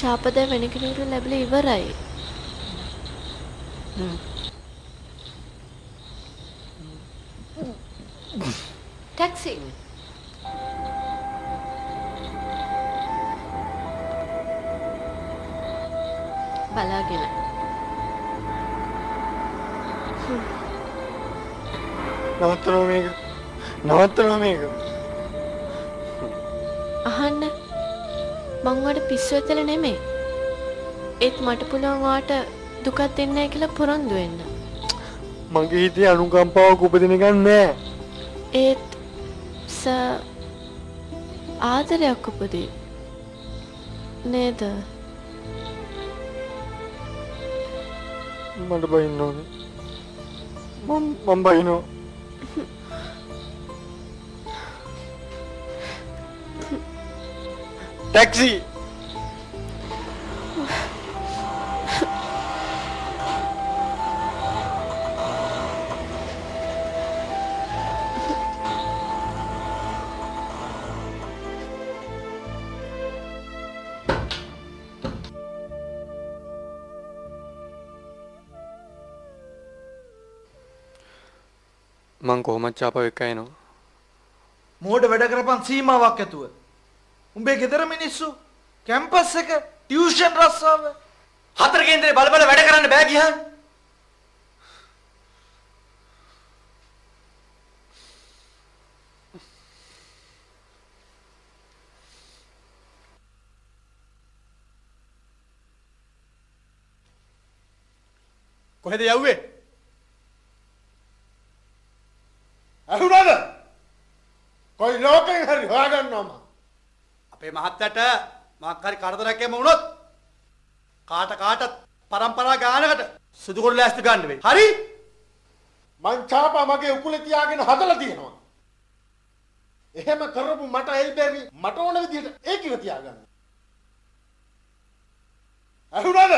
Speaker 3: චාපද වෙන කෙනෙකුට ලැබිලා ඉවරයි. ටැක්සි. බලාගෙන.
Speaker 2: නවත්තනවා මේක. නවත්තනවා මේක.
Speaker 3: අහන්න. මං වඩ පිස්සු ඇතල නෙමෙයි. ඒත් මට පුළුවන් වාට දුකක් දෙන්නේ නැහැ කියලා පොරොන්දු වෙන්න.
Speaker 2: මගේ හිතේ අනුකම්පාවක් උපදින එක නෑ.
Speaker 3: ඒත් ආදරයක් උපදී. නේද?
Speaker 2: මට බයින්න ඕනේ. මම බයිනවා. ටැක්සි. මං කොහොමද චාපව එක්ක එනවා.
Speaker 17: මෝඩ වැඩ කරපන් සීමාවක් ඇතුව. උඹේ ගෙදර මිනිස්සු කැම්පස් එක ටියුෂන් රස්සාව හතර කේන්දරේ බල බල වැඩ කරන්න බෑ ගියහන්.
Speaker 14: කොහෙද යව්වේ? අහුණාද? කොයි ලෝකෙන් හරි හොයාගන්නවම. අපේ මහත්තයට මාක් හරි කරදරයක් එම වුණොත් කාටත් පරම්පරා ගානකට සුදු කොල්ල ඇස්ති ගන්න වෙයි. හරි? මං චාපා මගේ උකුලේ තියාගෙන හදලා තියෙනවා. එහෙම කරපු මට එයි බැරි මට ඕන විදිහට ඒකිව තියාගන්න. අහුණාද?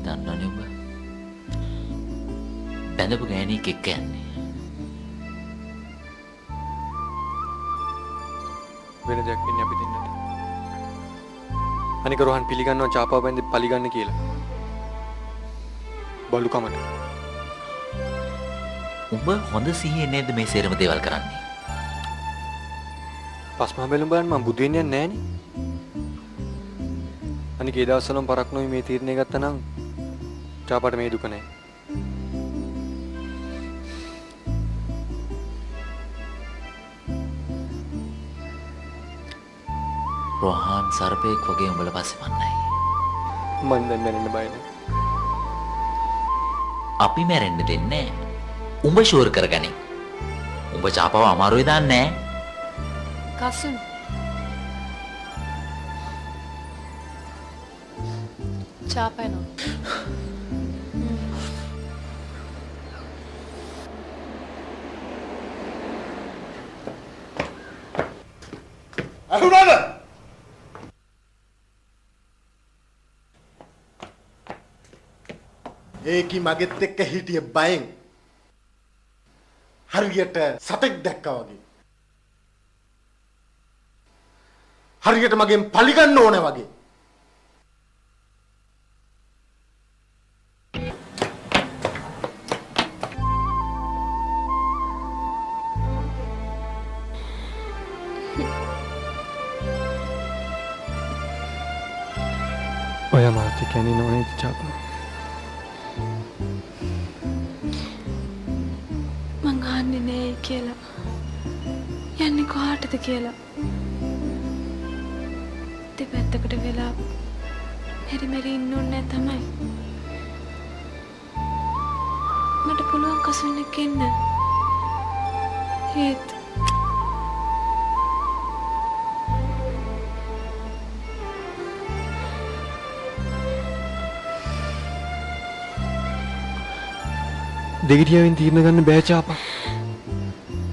Speaker 10: දන්නවනේ ඔබ බැඳපු ගෑණියෙක් එක්ක යන්නේ.
Speaker 2: වෙන දෙයක් වෙන්නේ අපි දෙන්නට. අනික රෝහන් පිළිගන්නවා චාපාව බැඳි පලිගන්න කියලා. බලුකමට.
Speaker 10: උඹ හොඳ සිහියේ නේද මේ සේරම දේවල් කරන්නේ?
Speaker 2: පස්මහා බැලුම් බලන්න මම බුදු වෙන්නේ නැහැ නේ. අනික ඒ දවස්වලම පරක් නොවි මේ තීරණය ගත්තා නම් චාපාට මේ දුක නැහැ.
Speaker 10: රෝහන් සර්පෙක් වගේ උඹල පස්සේ මන්නයි.
Speaker 2: මන් දැන් මැරෙන්න බය නැහැ.
Speaker 10: අපි මැරෙන්න දෙන්නේ නැහැ. උඹ ෂුවර් කරගනි. උඹ චාපාව අමාරුවේ දාන්නේ නැහැ.
Speaker 12: කසුන් චාපනෝ
Speaker 14: අහුණාද? ඒකි මගෙත් එක්ක හිටිය බයෙන් හරියට සතෙක් දැක්කා වගේ. හරියට මගෙන් පලිගන්න ඕන වගේ.
Speaker 2: ඔය මාත් කියන්නේ නෝනේ චාපා.
Speaker 15: මං අහන්නේ නෑ කියලා. යන්නේ කොහාටද කියලා. දෙපැත්තකට වෙලා මෙරි ඉන්න ඕනේ තමයි. මට පුළුවන් කසුන්නෙක් එන්න. ඒත්
Speaker 2: දෙගිඩියාවෙන් තීරණ ගන්න බෑ චාපා.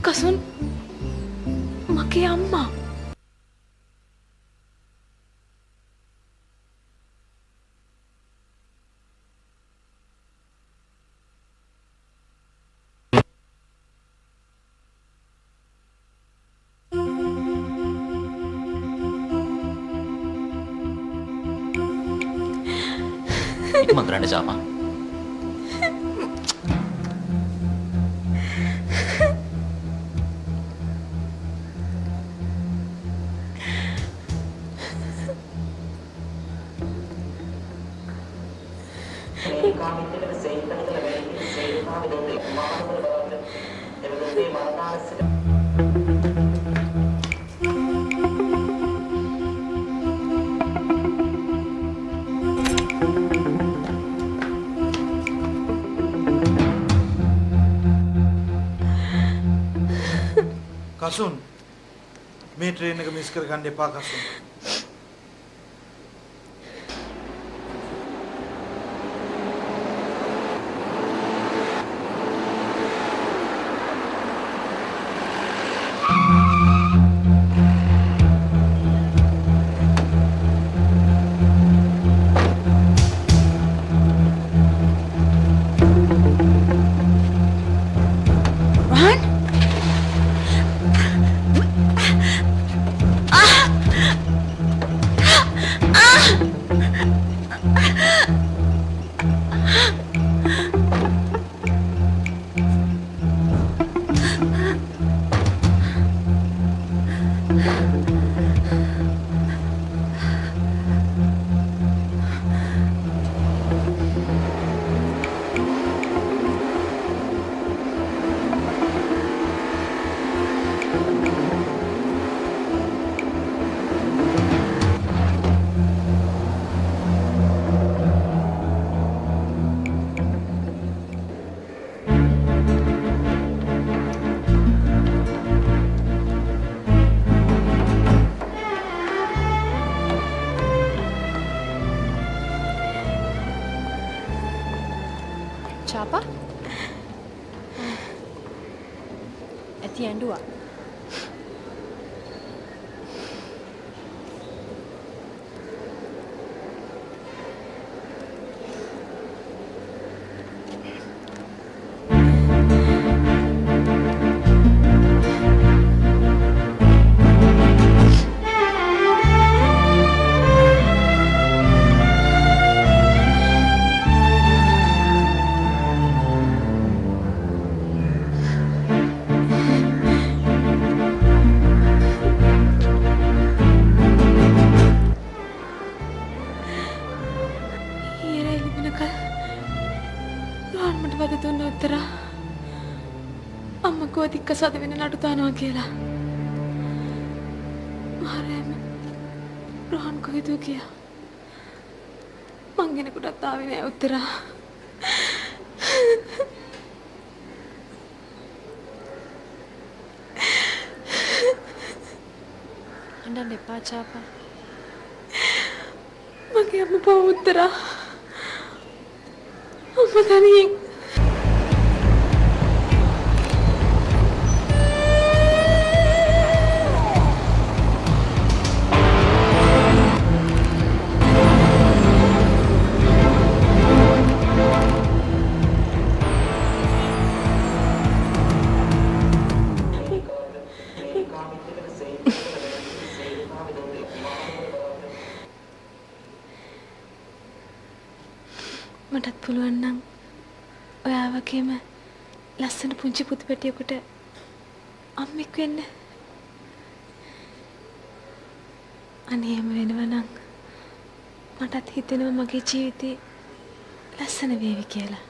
Speaker 15: කසුන් මගේ අම්මා.
Speaker 10: ඉක්මන් කරන්න චාපා.
Speaker 17: කසුන් මේ ට්‍රේන් එක මිස් කරගන්න එපා කසුන්.
Speaker 12: Chapa? ඇති ඇඬුවා.
Speaker 3: දික්කසාද වෙන නඩු දානවා කියලා. මාරෑම රෝහන් කොහෙද ගියා? මං කෙනෙකුටත් ආවේ නෑ උත්තර.
Speaker 12: අඬන්න එපා චාපා.
Speaker 3: මගේ අම්මා පව උත්තර. අම්මා තනියෙන් මටත් පුළුවන් නම් ඔයා වගේම ලස්සන පුංචි පුතු පැටියෙකුට අම්මෙක් වෙන්න. අනේ එහෙම වෙනවා නම් මටත් හිතෙනවා මගේ ජීවිතේ ලස්සන වේවි කියලා.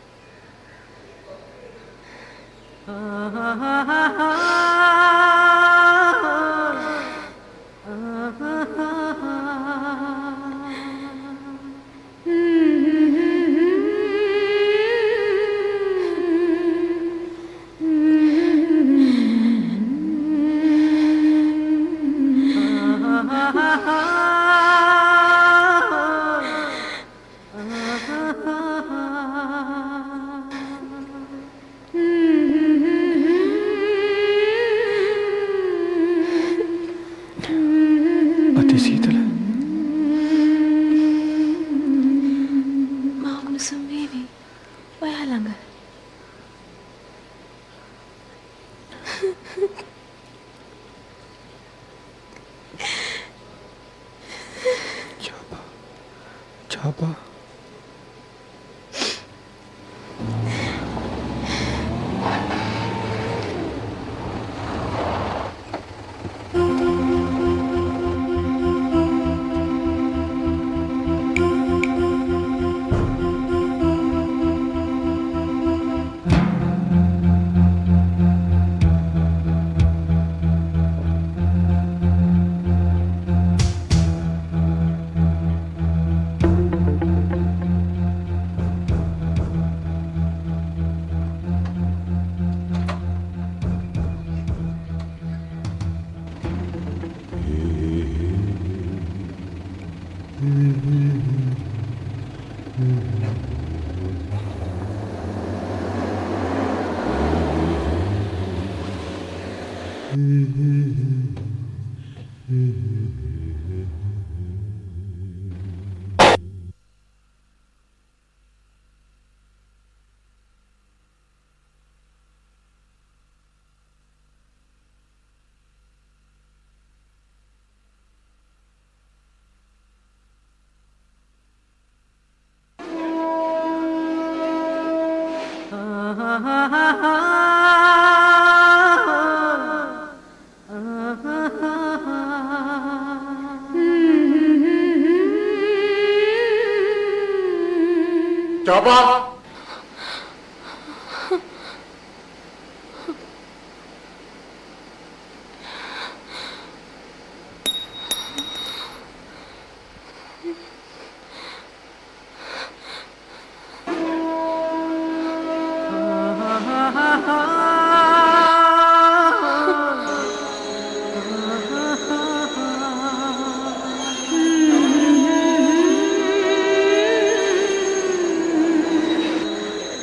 Speaker 14: Coba